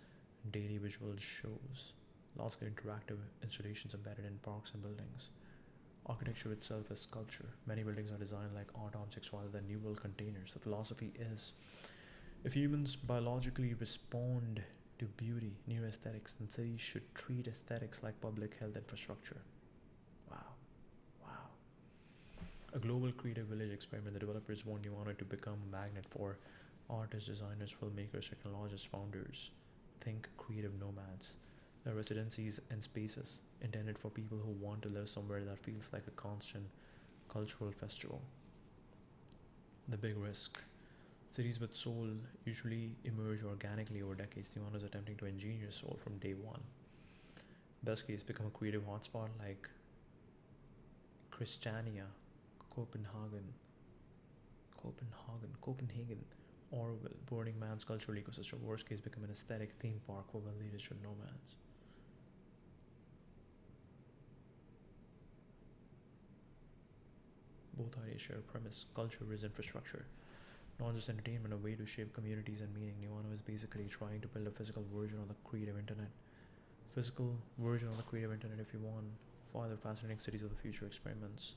daily visual shows. Lots of interactive installations embedded in parks and buildings. Architecture itself is sculpture. Many buildings are designed like art objects rather than new world containers. The philosophy is, if humans biologically respond to beauty, new aesthetics, then cities should treat aesthetics like public health infrastructure. Wow. A global creative village experiment. The developers want Nuano to become a magnet for artists, designers, filmmakers, technologists, founders. Think creative nomads. There are residencies and spaces intended for people who want to live somewhere that feels like a constant cultural festival. The big risk. Cities with soul usually emerge organically over decades. Nuano is attempting to engineer soul from day one. Best case, become a creative hotspot like Christiania, Copenhagen, Orville, Burning Man's cultural ecosystem. Worst case, become an aesthetic theme park for wealthy digital nomads. Both ideas share a premise. Culture is infrastructure, not just entertainment, a way to shape communities and meaning. Nuano is basically trying to build a physical version of the creative internet. If you want. For other fascinating cities of the future experiments.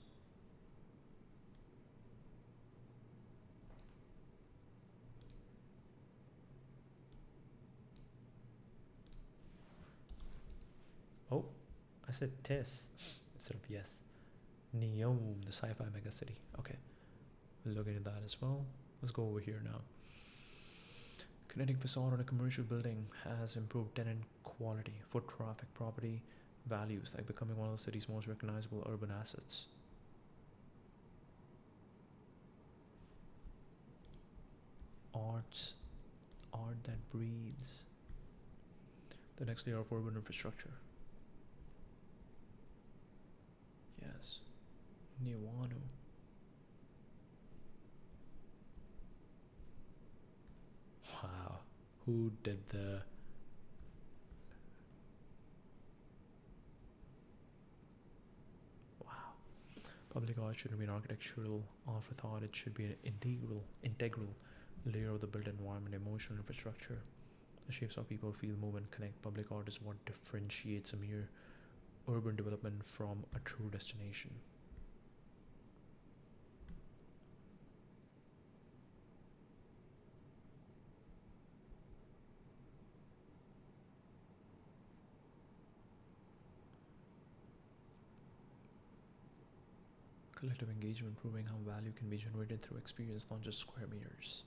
said Tess instead of yes. Neom, the sci-fi megacity. Okay, we'll look into that as well. Let's go over here now. Kinetic facade on a commercial building has improved tenant quality, foot traffic, property values, like becoming one of the city's most recognizable urban assets. Art that breathes. The next layer of urban infrastructure. Yes. Niwanu. Wow. Who did the... Wow. Public art shouldn't be an architectural afterthought. It should be an integral layer of the built environment, emotional infrastructure. It shapes how people feel, move, and connect. Public art is what differentiates a mere urban development from a true destination. Collective engagement, proving how value can be generated through experience, not just square meters.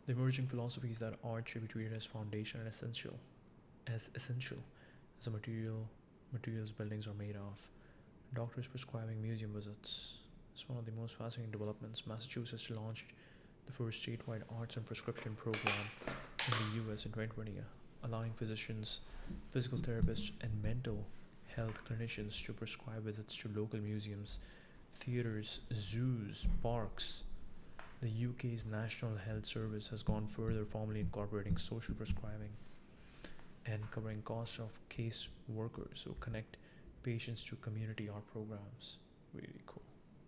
The emerging philosophy is that art should be treated as foundation and essential as a materials buildings are made of. Doctors prescribing museum visits is one of the most fascinating developments. Massachusetts launched the first statewide arts and prescription program in the US in 2020, allowing physicians, physical therapists, and mental health clinicians to prescribe visits to local museums, theatres, zoos, parks. The UK's National Health Service has gone further, formally incorporating social prescribing and covering costs of case workers who connect patients to community art programs. Really cool.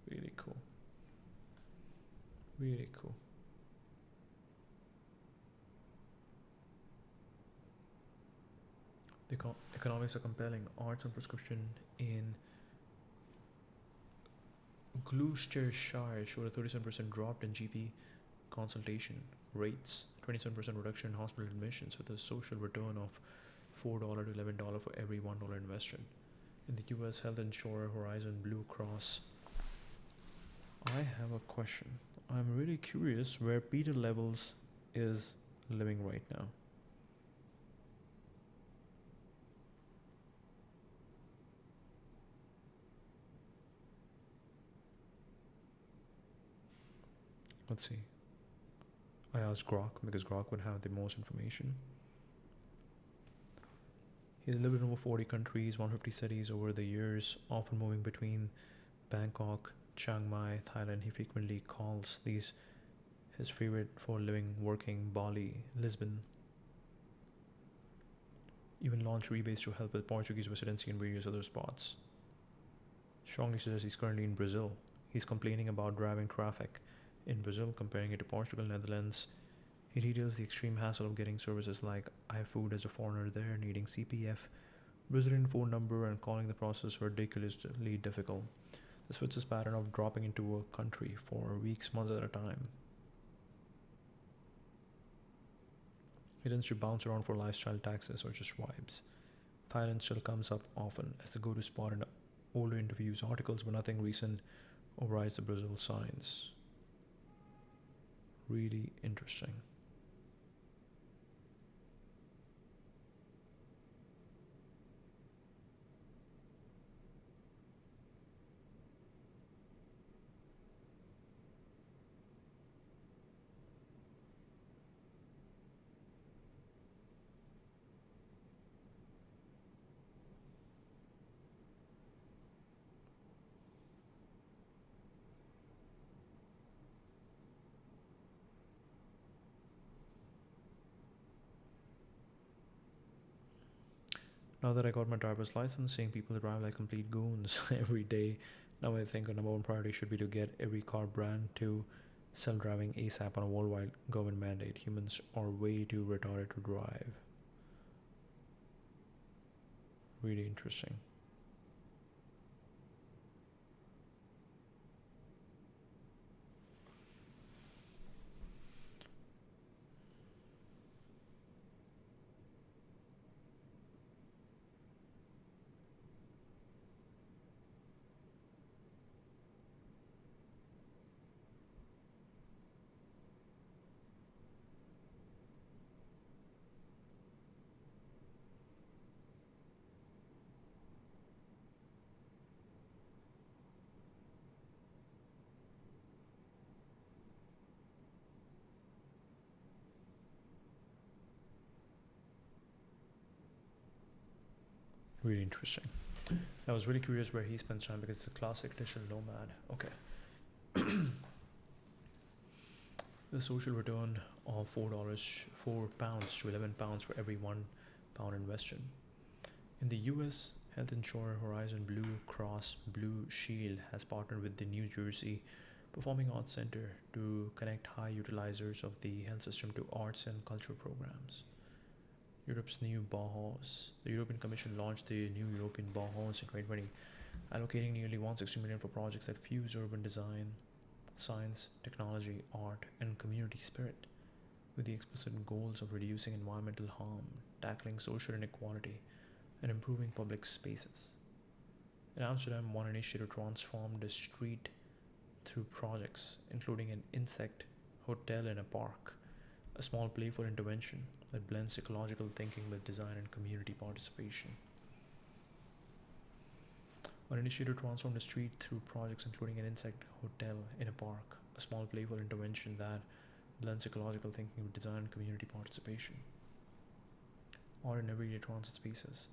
Really cool. Really cool. The economics are compelling. Arts and prescription in Gloucestershire showed a 37% drop in GP consultation rates, 27% reduction in hospital admissions, with a social return of $4 to $11 for every $1 invested. In the US, health insurer Horizon Blue Cross. I have a question. I'm really curious where Peter Levels is living right now. Let's see. I asked Grok because Grok would have the most information. He's lived in over 40 countries, 150 cities over the years, often moving between Bangkok, Chiang Mai, Thailand. He frequently calls these his favorite for living, working, Bali, Lisbon. Even launched rebates to help with Portuguese residency and various other spots. Strongly says he's currently in Brazil. He's complaining about driving traffic in Brazil, comparing it to Portugal, Netherlands. He details the extreme hassle of getting services like iFood as a foreigner there, needing CPF, Brazilian phone number, and calling the process ridiculously difficult. This fits his pattern of dropping into a country for weeks, months at a time. He tends to bounce around for lifestyle taxes or just vibes. Thailand still comes up often as the go-to spot in older interviews, articles, but nothing recent overrides the Brazil signs. Really interesting. Now that I got my driver's license, seeing people drive like complete goons every day, now I think a number one priority should be to get every car brand to self-driving ASAP on a worldwide government mandate. Humans are way too retarded to drive. Really interesting. Really interesting. I was really curious where he spends time because it's a classic digital nomad. Okay. The social return of £4 to £11 for every £1 invested. In the US, health insurer Horizon Blue Cross Blue Shield has partnered with the New Jersey Performing Arts Center to connect high utilizers of the health system to arts and cultural programs. Europe's new Bauhaus. The European Commission launched the new European Bauhaus in 2020, allocating nearly 160 million for projects that fuse urban design, science, technology, art, and community spirit, with the explicit goals of reducing environmental harm, tackling social inequality, and improving public spaces. In Amsterdam, one initiative transformed a street through projects, including an insect hotel in a park, a small playful intervention that blends ecological thinking with design and community participation. One initiative transformed a street through projects including an insect hotel in a park, a small playful intervention that blends ecological thinking with design and community participation. Art in everyday transit spaces.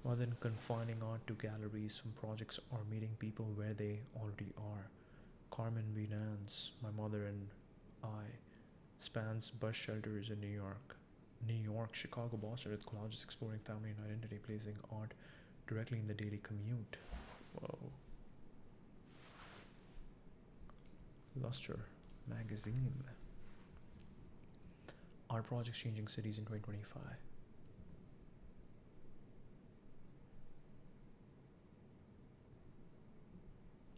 Rather than confining art to galleries, some projects are meeting people where they already are. Carmen B. Nance, my mother and I, spans bus shelters in New York, Chicago, Boston, with collages exploring family and identity, placing art directly in the daily commute. Whoa. Luster Magazine. Art projects changing cities in 2025.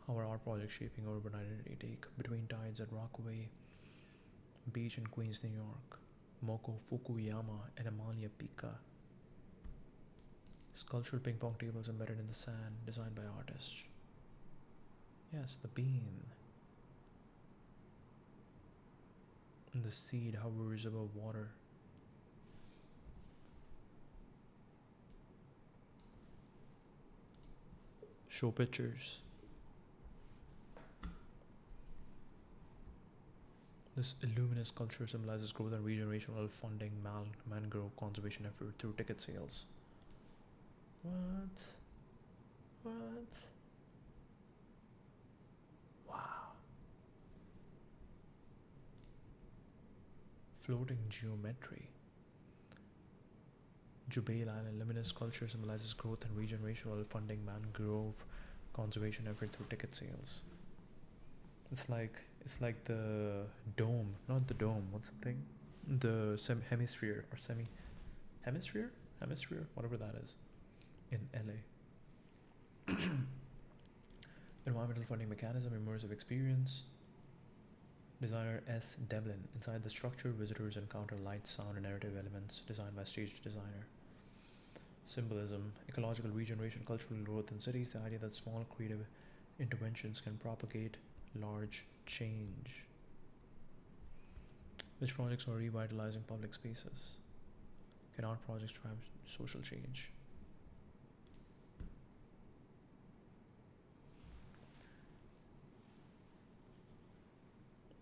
How are art projects shaping urban identity? Take Between Tides at Rockaway Beach in Queens, New York. Moko Fukuyama and Amalia Pika. Sculptural ping pong tables embedded in the sand, designed by artists. Yes, the bean. And the seed hovers above water. Show pictures. This illuminous sculpture symbolizes growth and regeneration while funding mangrove conservation effort through ticket sales. What? Wow. Floating geometry. Jubail Island luminous sculpture symbolizes growth and regeneration while funding mangrove conservation effort through ticket sales. It's like the dome, not the dome. What's the thing? The hemisphere or hemisphere, whatever that is, in LA. Environmental funding mechanism, immersive experience. Designer S. Devlin. Inside the structure, visitors encounter light, sound, and narrative elements designed by stage designer. Symbolism, ecological regeneration, cultural growth in cities. The idea that small creative interventions can propagate large change. Which projects are revitalizing public spaces? Can art projects drive social change?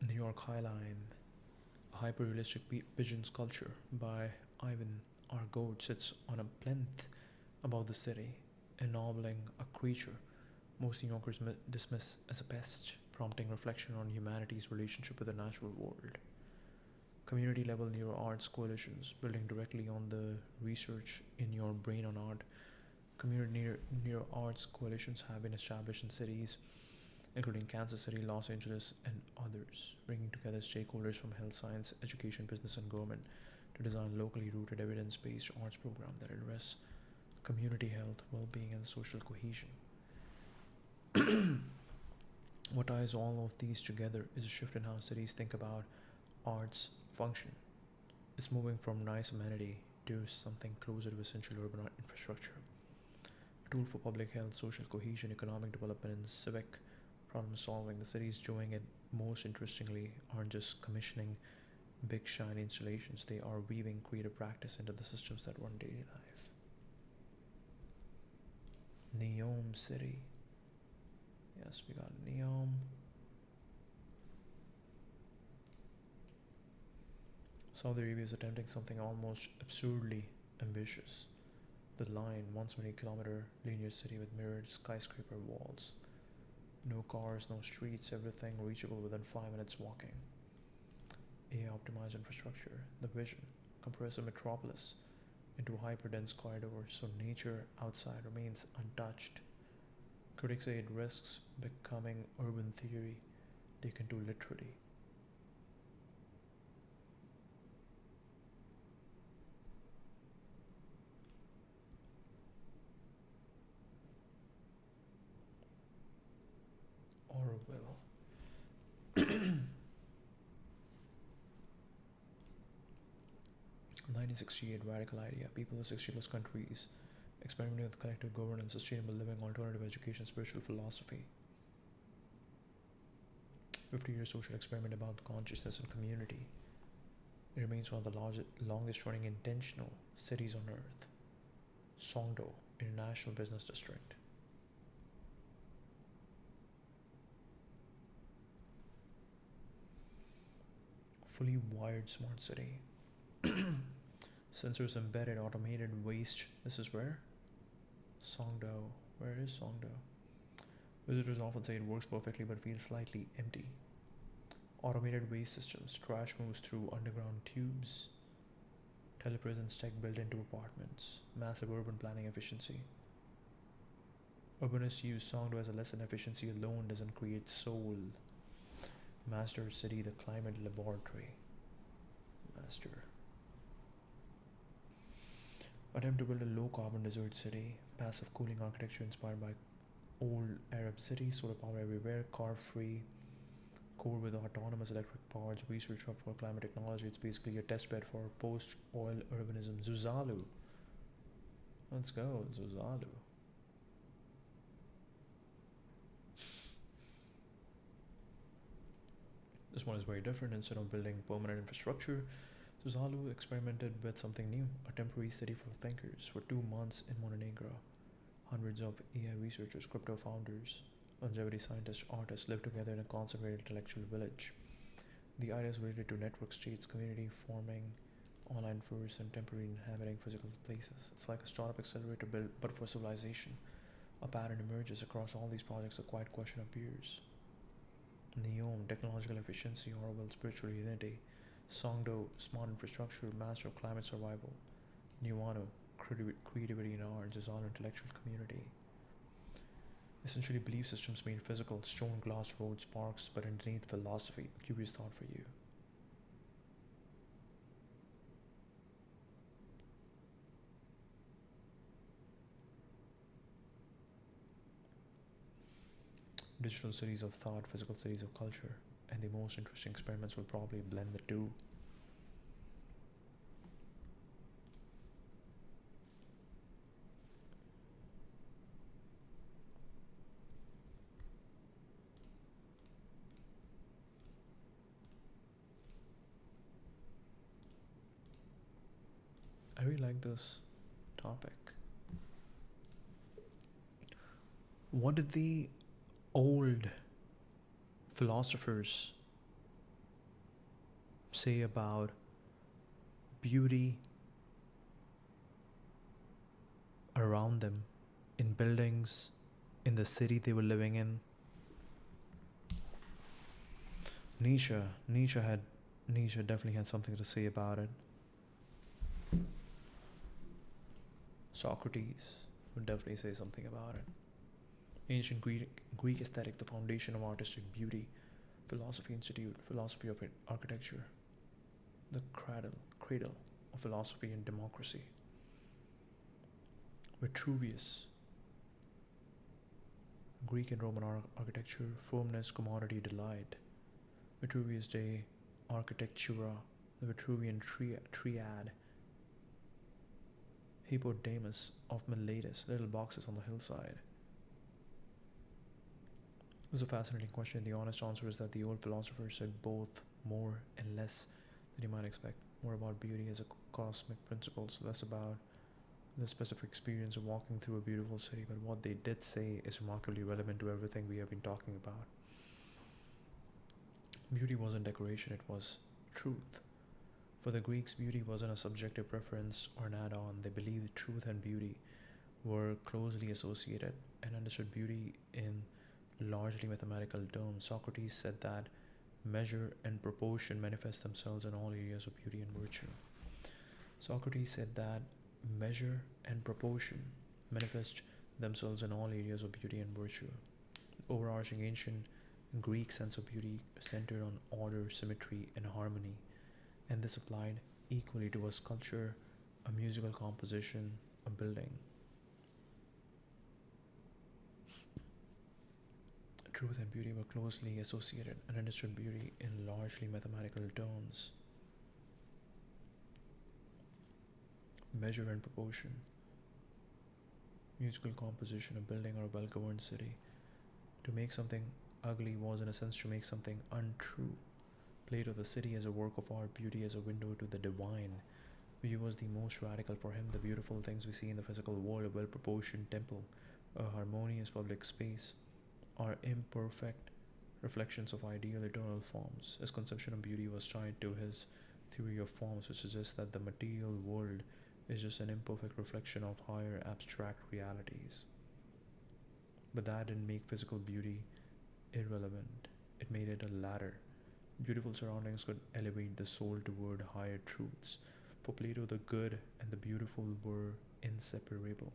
New York High Line, a hyper-realistic pigeon sculpture by Ivan R. Gold sits on a plinth above the city, ennobling a creature most New Yorkers dismiss as a pest, prompting reflection on humanity's relationship with the natural world. Community-level neuro-arts coalitions, building directly on the research in your brain on art. Community neuro-arts coalitions have been established in cities including Kansas City, Los Angeles, and others, bringing together stakeholders from health science, education, business, and government to design locally rooted evidence-based arts programs that address community health, well-being, and social cohesion. What ties all of these together is a shift in how cities think about art's function. It's moving from nice amenity to something closer to essential urban art infrastructure. A tool for public health, social cohesion, economic development, and civic problem solving. The cities doing it most interestingly aren't just commissioning big shiny installations, they are weaving creative practice into the systems that run daily life. Neom City. Yes, we got Neom. Saudi Arabia is attempting something almost absurdly ambitious. The line, 170-kilometer linear city with mirrored skyscraper walls. No cars, no streets, everything reachable within 5 minutes walking. AI optimized infrastructure. The vision, compress a metropolis into a hyperdense corridor so nature outside remains untouched. Critics say it risks becoming urban theory taken too literally. Orwell. 1968 radical idea. People of 60 plus countries experimenting with collective governance, sustainable living, alternative education, spiritual philosophy. 50-year social experiment about consciousness and community. It remains one of the longest running intentional cities on earth. Songdo, International Business District. Fully wired smart city. Sensors embedded, automated waste. This is where? Songdo. Where is Songdo? Visitors often say it works perfectly but feels slightly empty. Automated waste systems. Trash moves through underground tubes. Telepresence tech built into apartments. Massive urban planning efficiency. Urbanists use Songdo as a lesson. Efficiency alone doesn't create soul. Master City, the climate laboratory. Master. Attempt to build a low carbon desert city. Passive cooling architecture inspired by old Arab cities. Solar power everywhere. Car free. Core with autonomous electric powered research hub for climate technology. It's basically a testbed for post oil urbanism. Zuzalu. Let's go, Zuzalu. This one is very different. Instead of building permanent infrastructure, Zuzalu experimented with something new, a temporary city for thinkers. For 2 months in Montenegro, hundreds of AI researchers, crypto founders, longevity scientists, artists live together in a concentrated intellectual village. The idea is related to network states, community forming, online first, and temporary inhabiting physical places. It's like a startup accelerator built but for civilization. A pattern emerges across all these projects. A quiet question appears. Neom, technological efficiency. Orwell, spiritual unity. Songdo, smart infrastructure. Master of climate survival. Nuano, creativity in art. Zuzalu, intellectual community. Essentially belief systems made physical. Stone, glass, roads, parks, but underneath philosophy. Curious thought for you. Digital cities of thought, physical cities of culture, and the most interesting experiments will probably blend the two. I really like this topic. What did the old philosophers say about beauty around them, in buildings, in the city they were living in? Nietzsche definitely had something to say about it. Socrates would definitely say something about it. Ancient Greek aesthetics, the foundation of artistic beauty. Philosophy Institute, philosophy of architecture. The cradle of philosophy and democracy. Vitruvius, Greek and Roman architecture, firmness, commodity, delight. Vitruvius De Architectura, the Vitruvian triad. Hippodamus of Miletus, little boxes on the hillside. This is a fascinating question. The honest answer is that the old philosophers said both more and less than you might expect. More about beauty as a cosmic principle, less about the specific experience of walking through a beautiful city, but what they did say is remarkably relevant to everything we have been talking about. Beauty wasn't decoration, it was truth. For the Greeks, beauty wasn't a subjective preference or an add-on. They believed truth and beauty were closely associated and understood beauty in largely mathematical terms. Socrates said that measure and proportion manifest themselves in all areas of beauty and virtue. Socrates said that measure and proportion manifest themselves in all areas of beauty and virtue. The overarching ancient Greek sense of beauty centered on order, symmetry, and harmony, and this applied equally to a sculpture, a musical composition, a building. Truth and beauty were closely associated and understood beauty in largely mathematical terms. Measure and proportion. Musical composition, a building, or a well governed city. To make something ugly was, in a sense, to make something untrue. Plato, the city as a work of art, beauty as a window to the divine. View was the most radical for him. The beautiful things we see in the physical world, a well proportioned temple, a harmonious public space, are imperfect reflections of ideal eternal forms. His conception of beauty was tied to his theory of forms, which suggests that the material world is just an imperfect reflection of higher abstract realities. But that didn't make physical beauty irrelevant. It made it a ladder. Beautiful surroundings could elevate the soul toward higher truths. For Plato, the good and the beautiful were inseparable.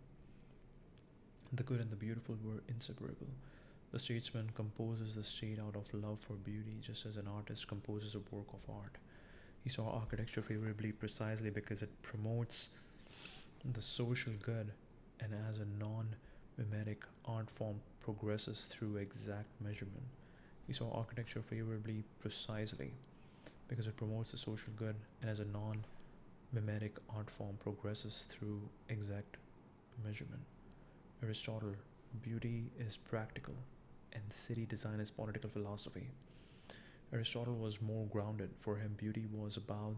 The good and the beautiful were inseparable. The statesman composes the state out of love for beauty, just as an artist composes a work of art. He saw architecture favorably precisely because it promotes the social good, and as a non-mimetic art form progresses through exact measurement. He saw architecture favorably precisely because it promotes the social good, and as a non-mimetic art form progresses through exact measurement. Aristotle, beauty is practical, and city design is political philosophy. Aristotle was more grounded. For him, beauty was about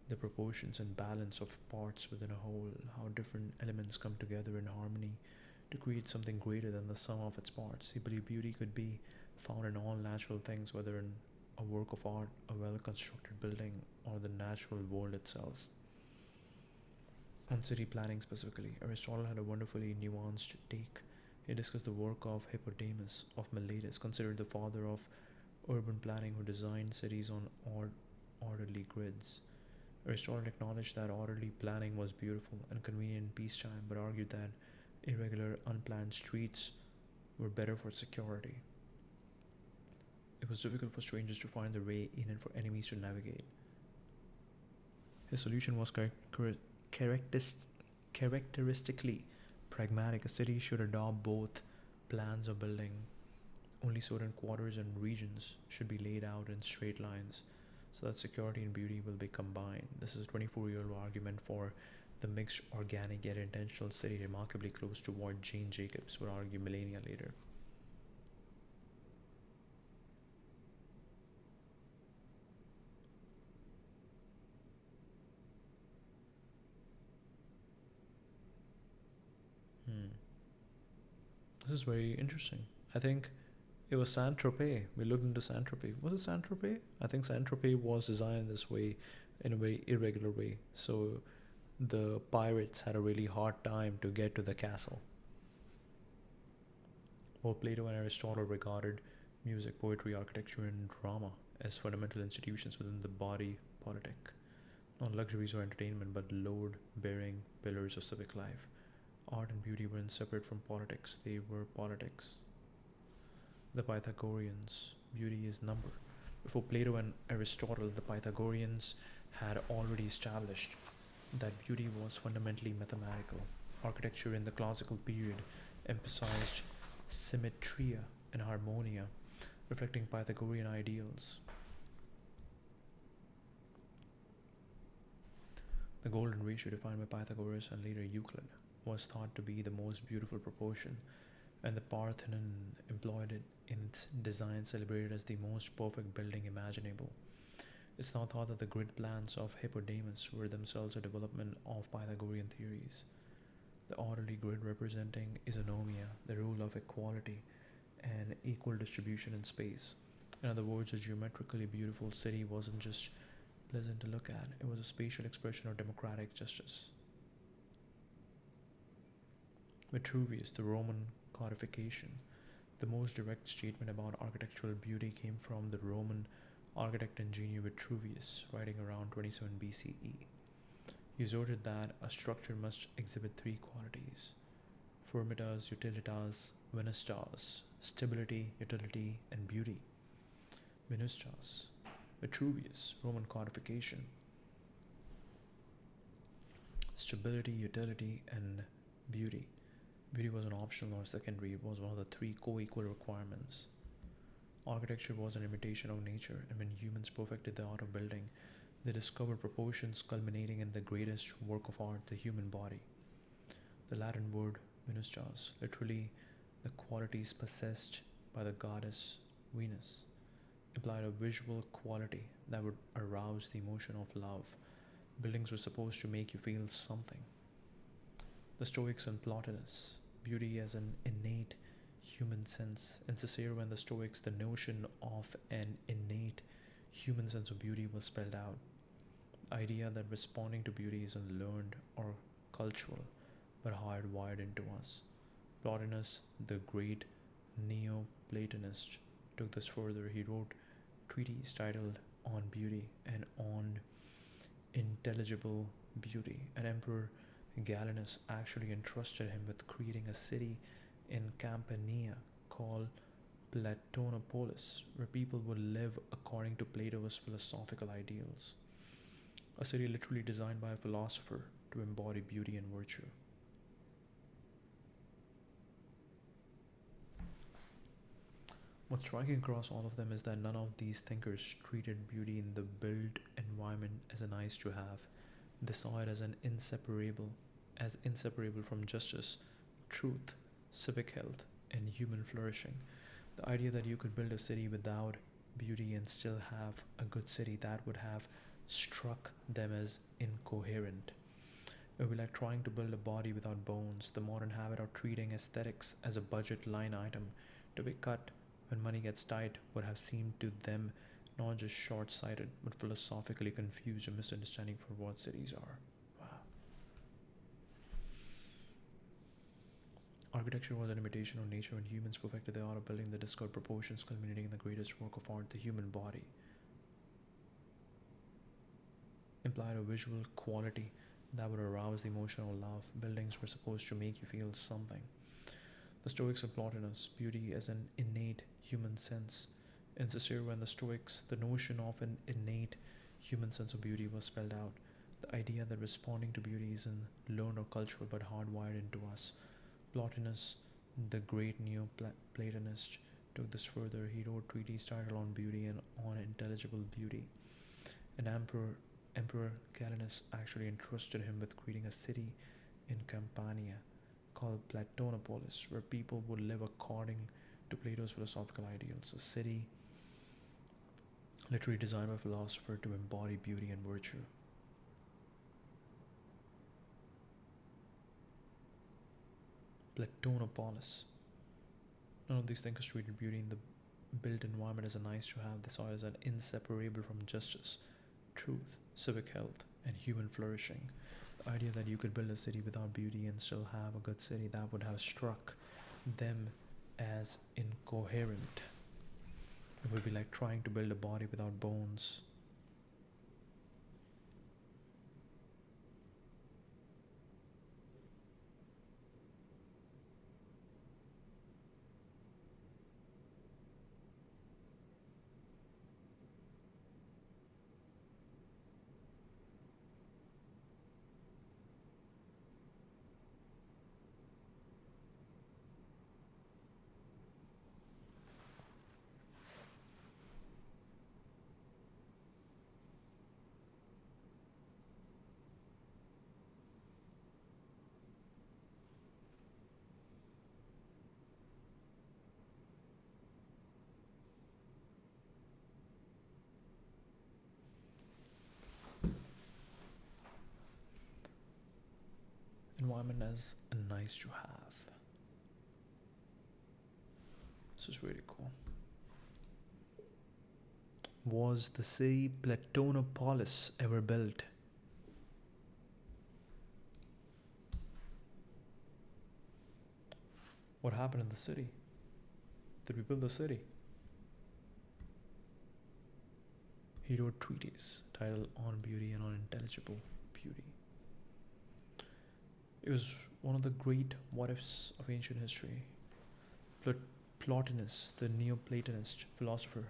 the proportions and balance of parts within a whole, how different elements come together in harmony to create something greater than the sum of its parts. He believed beauty could be found in all natural things, whether in a work of art, a well-constructed building, or the natural world itself. On city planning specifically, Aristotle had a wonderfully nuanced take. He discussed the work of Hippodamus of Miletus, considered the father of urban planning, who designed cities on orderly grids. Aristotle acknowledged that orderly planning was beautiful and convenient in peacetime, but argued that irregular, unplanned streets were better for security. It was difficult for strangers to find their way in and for enemies to navigate. His solution was characteristically pragmatic. A city should adopt both plans of building. Only certain quarters and regions should be laid out in straight lines so that security and beauty will be combined. This is a 24-year-old argument for the mixed, organic yet intentional city, remarkably close to what Jane Jacobs would argue millennia later. This is very interesting. I think it was Saint-Tropez. We looked into Saint-Tropez. Was it Saint-Tropez? I think Saint-Tropez was designed this way, in a very irregular way. So the pirates had a really hard time to get to the castle. Both Plato and Aristotle regarded music, poetry, architecture, and drama as fundamental institutions within the body politic. Not luxuries or entertainment, but load-bearing pillars of civic life. Art and beauty were separate from politics. They were politics. The Pythagoreans, beauty is number. Before Plato and Aristotle, the Pythagoreans had already established that beauty was fundamentally mathematical. Architecture in the classical period emphasized symmetria and harmonia, reflecting Pythagorean ideals. The golden ratio defined by Pythagoras and later Euclid was thought to be the most beautiful proportion, and the Parthenon employed it in its design, celebrated as the most perfect building imaginable. It's now thought that the grid plans of Hippodamus were themselves a development of Pythagorean theories. The orderly grid representing isonomia, the rule of equality and equal distribution in space. In other words, a geometrically beautiful city wasn't just pleasant to look at, it was a spatial expression of democratic justice. Vitruvius, the Roman codification. The most direct statement about architectural beauty came from the Roman architect and engineer Vitruvius, writing around 27 BCE. He asserted that a structure must exhibit three qualities: formitas, utilitas, venustas, stability, utility, and beauty. Venustas, Vitruvius, Roman codification. Stability, utility, and beauty. Beauty was an optional or secondary, it was one of the three co-equal requirements. Architecture was an imitation of nature, and when humans perfected the art of building, they discovered proportions culminating in the greatest work of art, the human body. The Latin word venustas, literally the qualities possessed by the goddess Venus, implied a visual quality that would arouse the emotion of love. Buildings were supposed to make you feel something. The Stoics and Plotinus, beauty as an innate human sense. In Cicero and the Stoics, the notion of an innate human sense of beauty was spelled out. The idea that responding to beauty isn't learned or cultural, but hardwired into us. Plotinus, the great Neoplatonist, took this further. He wrote treatises titled On Beauty and On Intelligible Beauty, and Emperor Galienus actually entrusted him with creating a city in Campania called Platonopolis, where people would live according to Plato's philosophical ideals. A city literally designed by a philosopher to embody beauty and virtue. What's striking across all of them is that none of these thinkers treated beauty in the built environment as a nice to have. They saw it as inseparable from justice, truth, civic health, and human flourishing. The idea that you could build a city without beauty and still have a good city, that would have struck them as incoherent. It would be like trying to build a body without bones. The modern habit of treating aesthetics as a budget line item to be cut when money gets tight would have seemed to them not just short-sighted, but philosophically confused or misunderstanding for what cities are. Wow. Architecture was an imitation of nature. When humans perfected the art of building, they discovered proportions culminating in the greatest work of art, the human body. Implied a visual quality that would arouse the emotional love. Buildings were supposed to make you feel something. The Stoics and Plotinus, beauty as an innate human sense. In Cicero and the Stoics, the notion of an innate human sense of beauty was spelled out. The idea that responding to beauty isn't learned or cultural but hardwired into us. Plotinus, the great Neo-Platonist, took this further. He wrote treatises titled On Beauty and On Intelligible Beauty. And Emperor Galienus actually entrusted him with creating a city in Campania called Platonopolis, where people would live according to Plato's philosophical ideals. A city literally designed by a philosopher to embody beauty and virtue. Platonopolis. None of these thinkers treated beauty in the built environment as a nice to have. They saw it as an inseparable from justice, truth, civic health, and human flourishing. The idea that you could build a city without beauty and still have a good city, that would have struck them as incoherent. It would be like trying to build a body without bones. Environment as a nice to have. This is really cool. Was the city Platonopolis ever built? What happened in the city? Did we build the city? He wrote a treatise titled On Beauty and on Intelligible Beauty. It was one of the great what-ifs of ancient history. Plotinus, the Neoplatonist philosopher,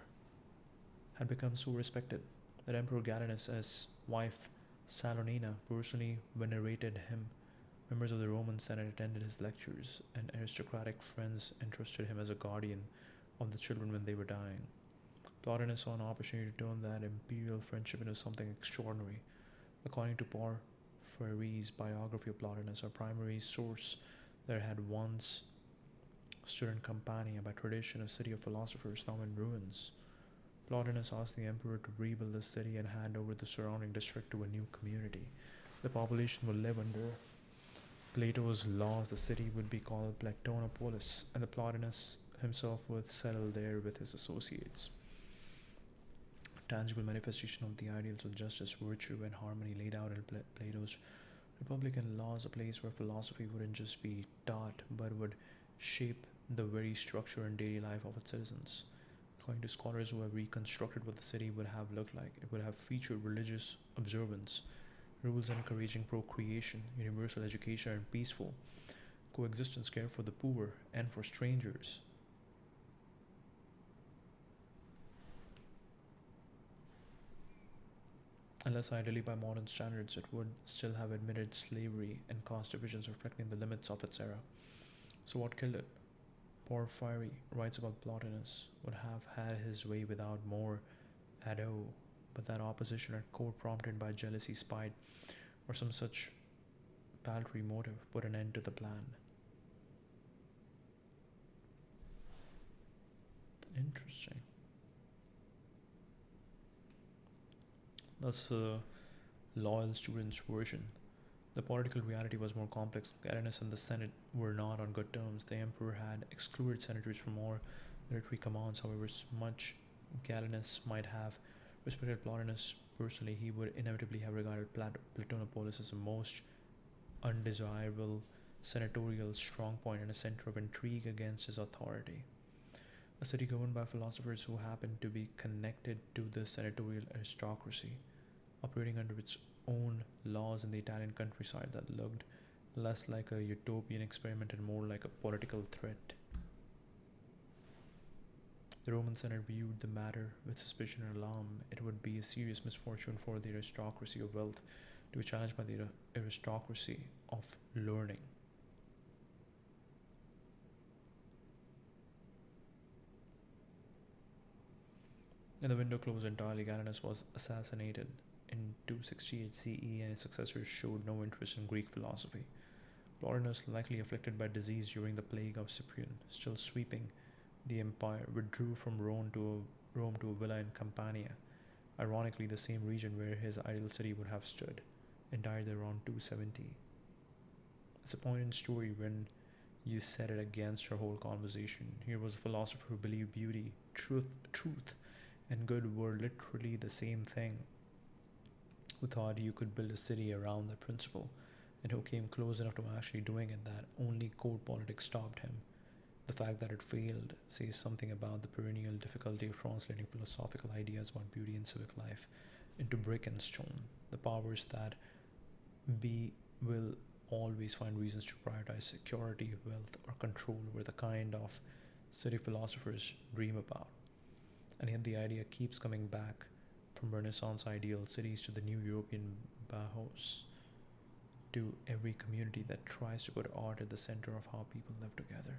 had become so respected that Emperor Galienus and his wife Salonina personally venerated him. Members of the Roman Senate attended his lectures, and aristocratic friends entrusted him as a guardian of the children when they were dying. Plotinus saw an opportunity to turn that imperial friendship into something extraordinary. According to Porphyry's biography of Plotinus, our primary source, there had once stood in Campania, by tradition, a city of philosophers now in ruins. Plotinus asked the emperor to rebuild the city and hand over the surrounding district to a new community. The population would live under Plato's laws. The city would be called Platonopolis, and the Plotinus himself would settle there with his associates. A tangible manifestation of the ideals of justice, virtue, and harmony laid out in Plato's Republican laws, a place where philosophy wouldn't just be taught but would shape the very structure and daily life of its citizens. According to scholars who have reconstructed what the city would have looked like, it would have featured religious observance, rules encouraging procreation, universal education, and peaceful coexistence, care for the poor and for strangers. Unless ideally by modern standards, it would still have admitted slavery and caste divisions reflecting the limits of its era. So what killed it? Porphyry writes about Plotinus would have had his way without more ado, but that opposition at core, prompted by jealousy, spite, or some such paltry motive, put an end to the plan. Interesting. That's a loyal student's version. The political reality was more complex. Galienus and the Senate were not on good terms. The emperor had excluded senators from more military commands. However much Galienus might have respected Plotinus personally, he would inevitably have regarded Platonopolis as the most undesirable senatorial strongpoint and a center of intrigue against his authority. A city governed by philosophers who happened to be connected to the senatorial aristocracy, operating under its own laws in the Italian countryside that looked less like a utopian experiment and more like a political threat. The Roman Senate viewed the matter with suspicion and alarm. It would be a serious misfortune for the aristocracy of wealth to be challenged by the aristocracy of learning. And the window closed entirely. Galienus was assassinated in 268 CE, and his successors showed no interest in Greek philosophy. Plotinus, likely afflicted by disease during the plague of Cyprian, still sweeping the empire, withdrew from Rome to a villa in Campania, ironically the same region where his ideal city would have stood, and died there around 270. It's a poignant story when you set it against our whole conversation. Here was a philosopher who believed beauty, truth, and good were literally the same thing, who thought you could build a city around that principle, and who came close enough to actually doing it that only court politics stopped him. The fact that it failed says something about the perennial difficulty of translating philosophical ideas about beauty and civic life into brick and stone. The powers that be will always find reasons to prioritize security, wealth, or control over the kind of city philosophers dream about. And yet the idea keeps coming back, from Renaissance ideal cities to the new European Bauhaus, to every community that tries to put art at the center of how people live together.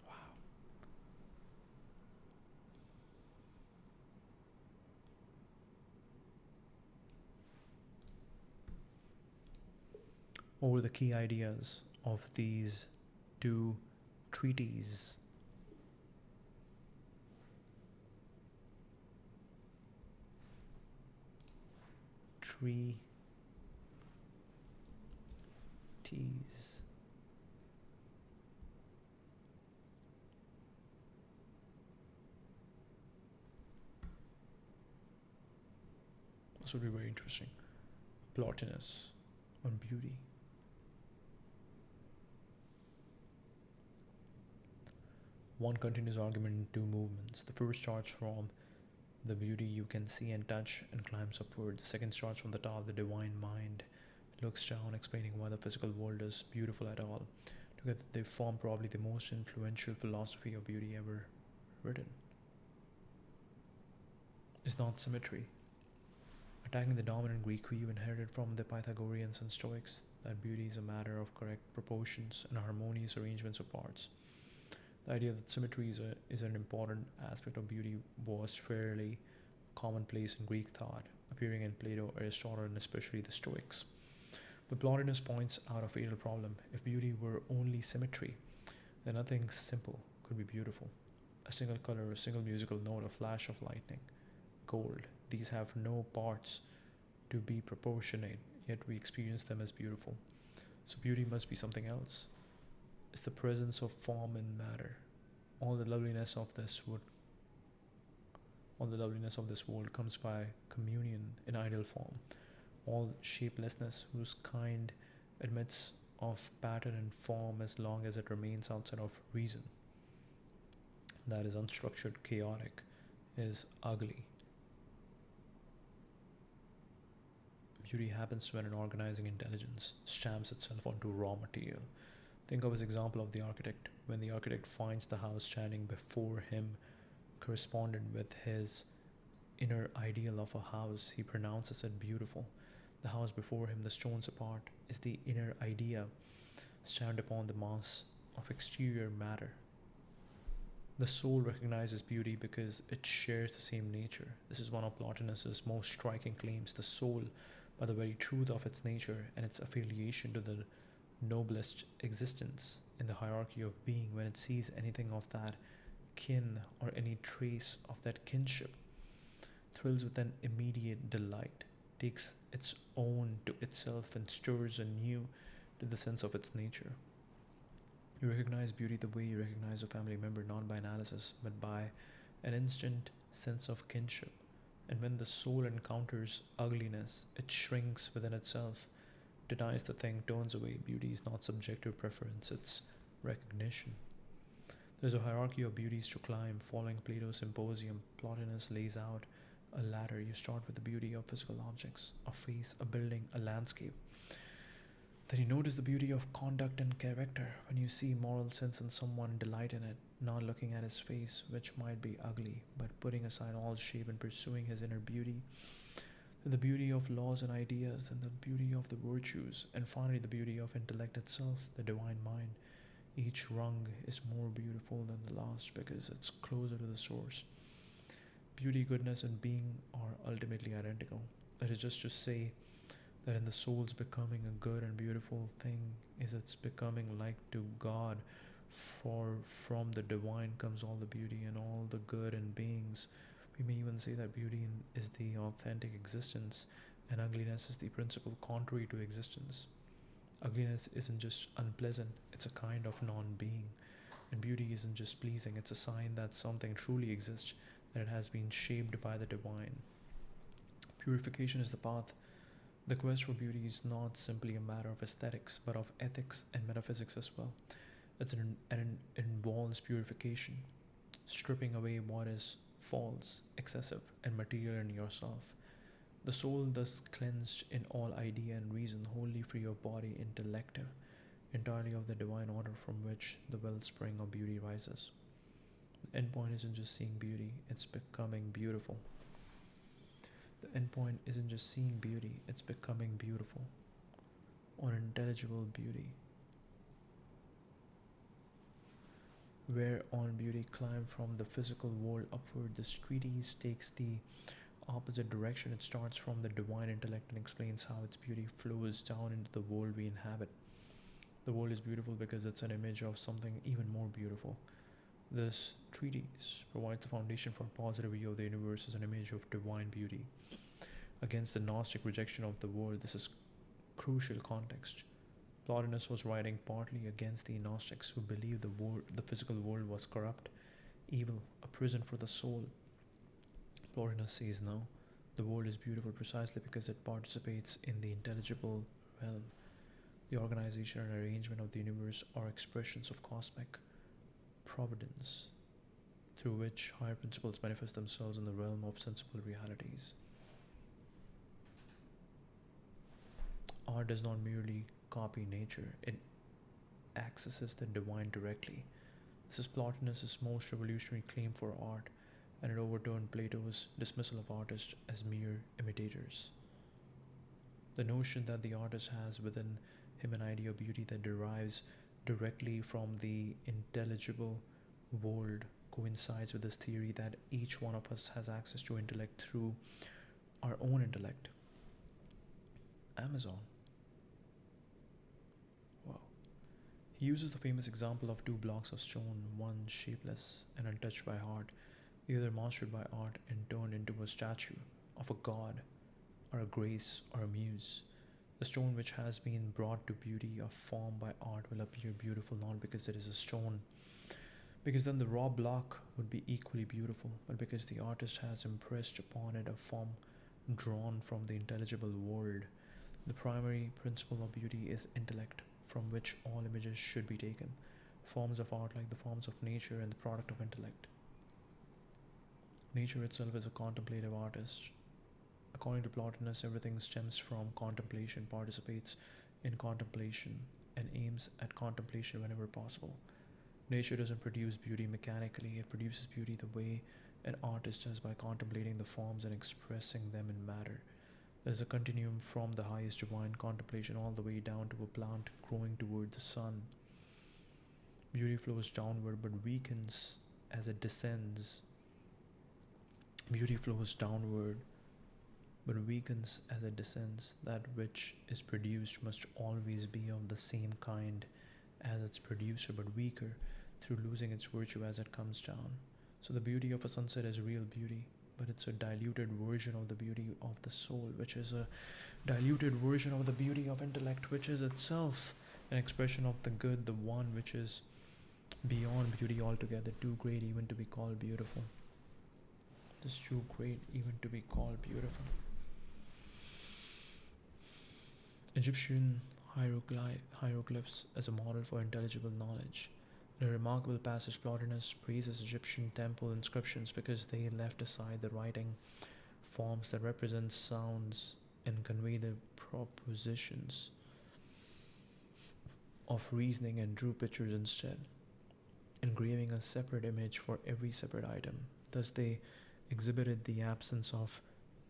Wow. What were the key ideas of these two treatises? Treatise. This would be very interesting. Plotinus on beauty. one continuous argument in two movements. The first starts from the beauty you can see and touch and climbs upward. The second starts from the top, the divine mind looks down, explaining why the physical world is beautiful at all. Together, they form probably the most influential philosophy of beauty ever written. Is not symmetry. Attacking the dominant Greek view inherited from the Pythagoreans and Stoics that beauty is a matter of correct proportions and harmonious arrangements of parts. The idea that symmetry is an important aspect of beauty was fairly commonplace in Greek thought, appearing in Plato, Aristotle, and especially the Stoics. But Plotinus points out a fatal problem. If beauty were only symmetry, then nothing simple could be beautiful. A single color, a single musical note, a flash of lightning, gold, these have no parts to be proportionate, yet we experience them as beautiful. So beauty must be something else. It's the presence of form in matter. All the loveliness of this world comes by communion in ideal form. All shapelessness, whose kind admits of pattern and form as long as it remains outside of reason, that is unstructured, chaotic, is ugly. Beauty happens when an organizing intelligence stamps itself onto raw material. Think of his example of the architect. When the architect finds the house standing before him corresponded with his inner ideal of a house, he pronounces it beautiful. The house before him, the stones apart, is the inner idea stamped upon the mass of exterior matter. The soul recognizes beauty because it shares the same nature. This is one of Plotinus's most striking claims. The soul, by the very truth of its nature and its affiliation to the noblest existence in the hierarchy of being, when it sees anything of that kin or any trace of that kinship, thrills with an immediate delight, takes its own to itself and stirs anew to the sense of its nature. You recognize beauty the way you recognize a family member, not by analysis, but by an instant sense of kinship. And when the soul encounters ugliness, it shrinks within itself, denies the thing, turns away. Beauty is not subjective preference, it's recognition. There's a hierarchy of beauties to climb. Following Plato's Symposium, Plotinus lays out a ladder. You start with the beauty of physical objects, a face, a building, a landscape. Then you notice the beauty of conduct and character. When you see moral sense in someone, delight in it, not looking at his face, which might be ugly, but putting aside all shape and pursuing his inner beauty. Then the beauty of laws and ideas, and the beauty of the virtues, and finally the beauty of intellect itself, the divine mind. Each rung is more beautiful than the last because it's closer to the source. Beauty, goodness, and being are ultimately identical. That is just to say that in the soul's becoming a good and beautiful thing is its becoming like to God, for from the divine comes all the beauty and all the good in beings. We may even say that beauty is the authentic existence and ugliness is the principle contrary to existence. Ugliness isn't just unpleasant, it's a kind of non-being. And beauty isn't just pleasing, it's a sign that something truly exists, that it has been shaped by the divine. Purification is the path. The quest for beauty is not simply a matter of aesthetics, but of ethics and metaphysics as well. It involves purification, stripping away what is false, excessive, and material in yourself. The soul thus cleansed in all idea and reason, wholly free of body, intellective, entirely of the divine order from which the wellspring of beauty rises. The end point isn't just seeing beauty, it's becoming beautiful. The end point isn't just seeing beauty, it's becoming beautiful, or intelligible beauty. Where on beauty climbed from the physical world upward, this treatise takes the opposite direction. It starts from the divine intellect and explains how its beauty flows down into the world we inhabit. The world is beautiful because it's an image of something even more beautiful. This treatise provides the foundation for a positive view of the universe as an image of divine beauty. Against the Gnostic rejection of the world, this is crucial context. Plotinus was writing partly against the Gnostics who believed the physical world was corrupt, evil, a prison for the soul. Plotinus says no, the world is beautiful precisely because it participates in the intelligible realm. The organization and arrangement of the universe are expressions of cosmic providence, through which higher principles manifest themselves in the realm of sensible realities. Art does not merely copy nature, it accesses the divine directly. This is Plotinus' most revolutionary claim for art, and it overturned Plato's dismissal of artists as mere imitators. The notion that the artist has within him an idea of beauty that derives directly from the intelligible world coincides with this theory that each one of us has access to intellect through our own intellect. Amazon. Wow. He uses the famous example of two blocks of stone, one shapeless and untouched by art, the other mastered by art and turned into a statue of a god, or a grace, or a muse. The stone which has been brought to beauty of form by art will appear beautiful not because it is a stone, because then the raw block would be equally beautiful, but because the artist has impressed upon it a form drawn from the intelligible world. The primary principle of beauty is intellect, from which all images should be taken. Forms of art, like the forms of nature, and the product of intellect. Nature itself is a contemplative artist. According to Plotinus, everything stems from contemplation, participates in contemplation, and aims at contemplation whenever possible. Nature doesn't produce beauty mechanically, it produces beauty the way an artist does, by contemplating the forms and expressing them in matter. There is a continuum from the highest divine contemplation all the way down to a plant growing toward the sun. Beauty flows downward but weakens as it descends. Beauty flows downward but weakens as it descends. That which is produced must always be of the same kind as its producer, but weaker through losing its virtue as it comes down. So the beauty of a sunset is real beauty, but it's a diluted version of the beauty of the soul, which is a diluted version of the beauty of intellect, which is itself an expression of the good, the one which is beyond beauty altogether, too great even to be called beautiful. It is too great even to be called beautiful. Egyptian hieroglyphs as a model for intelligible knowledge. In a remarkable passage, Plotinus praises Egyptian temple inscriptions because they left aside the writing forms that represent sounds and convey the propositions of reasoning, and drew pictures instead, engraving a separate image for every separate item. Thus they exhibited the absence of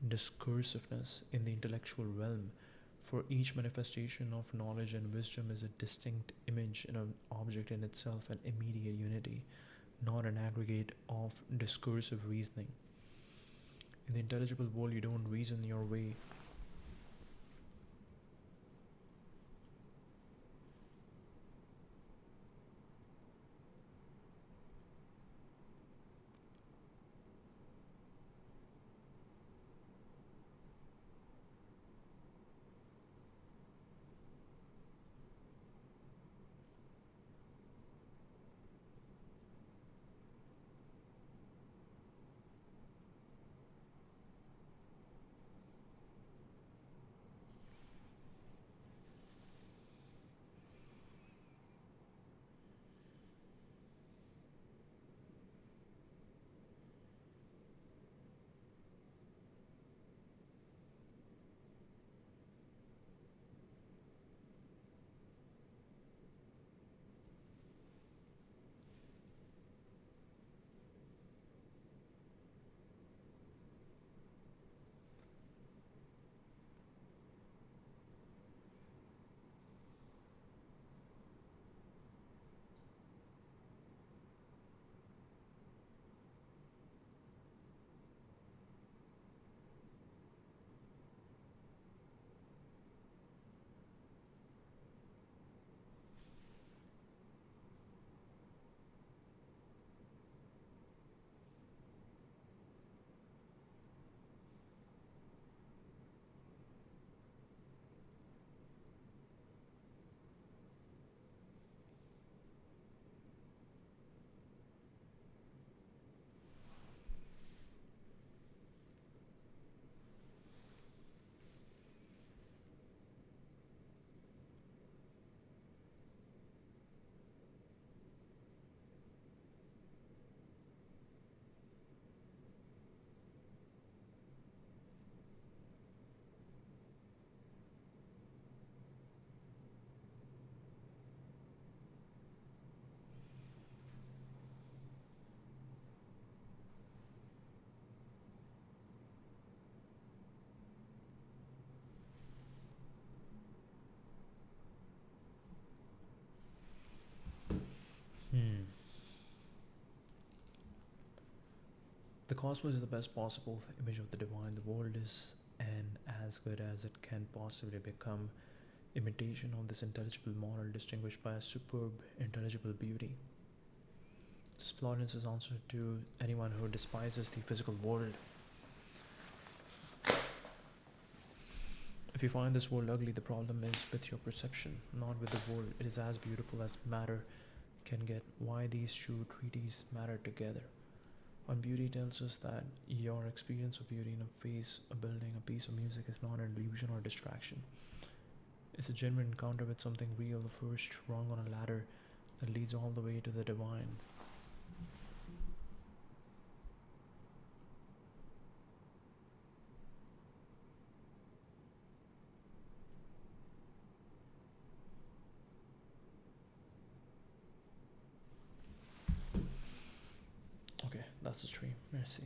discursiveness in the intellectual realm, for each manifestation of knowledge and wisdom is a distinct image in an object in itself, an immediate unity, not an aggregate of discursive reasoning. In the intelligible world, you don't reason your way. The cosmos is the best possible image of the divine. The world is an as good as it can possibly become imitation of this intelligible model distinguished by a superb intelligible beauty. This is Plotinus' answer to anyone who despises the physical world. If you find this world ugly, the problem is with your perception, not with the world. It is as beautiful as matter can get. Why these two treaties matter together? One, beauty tells us that your experience of beauty in a face, a building, a piece of music is not an illusion or distraction. It's a genuine encounter with something real, the first rung on a ladder that leads all the way to the divine. Okay, that's the stream. Merci.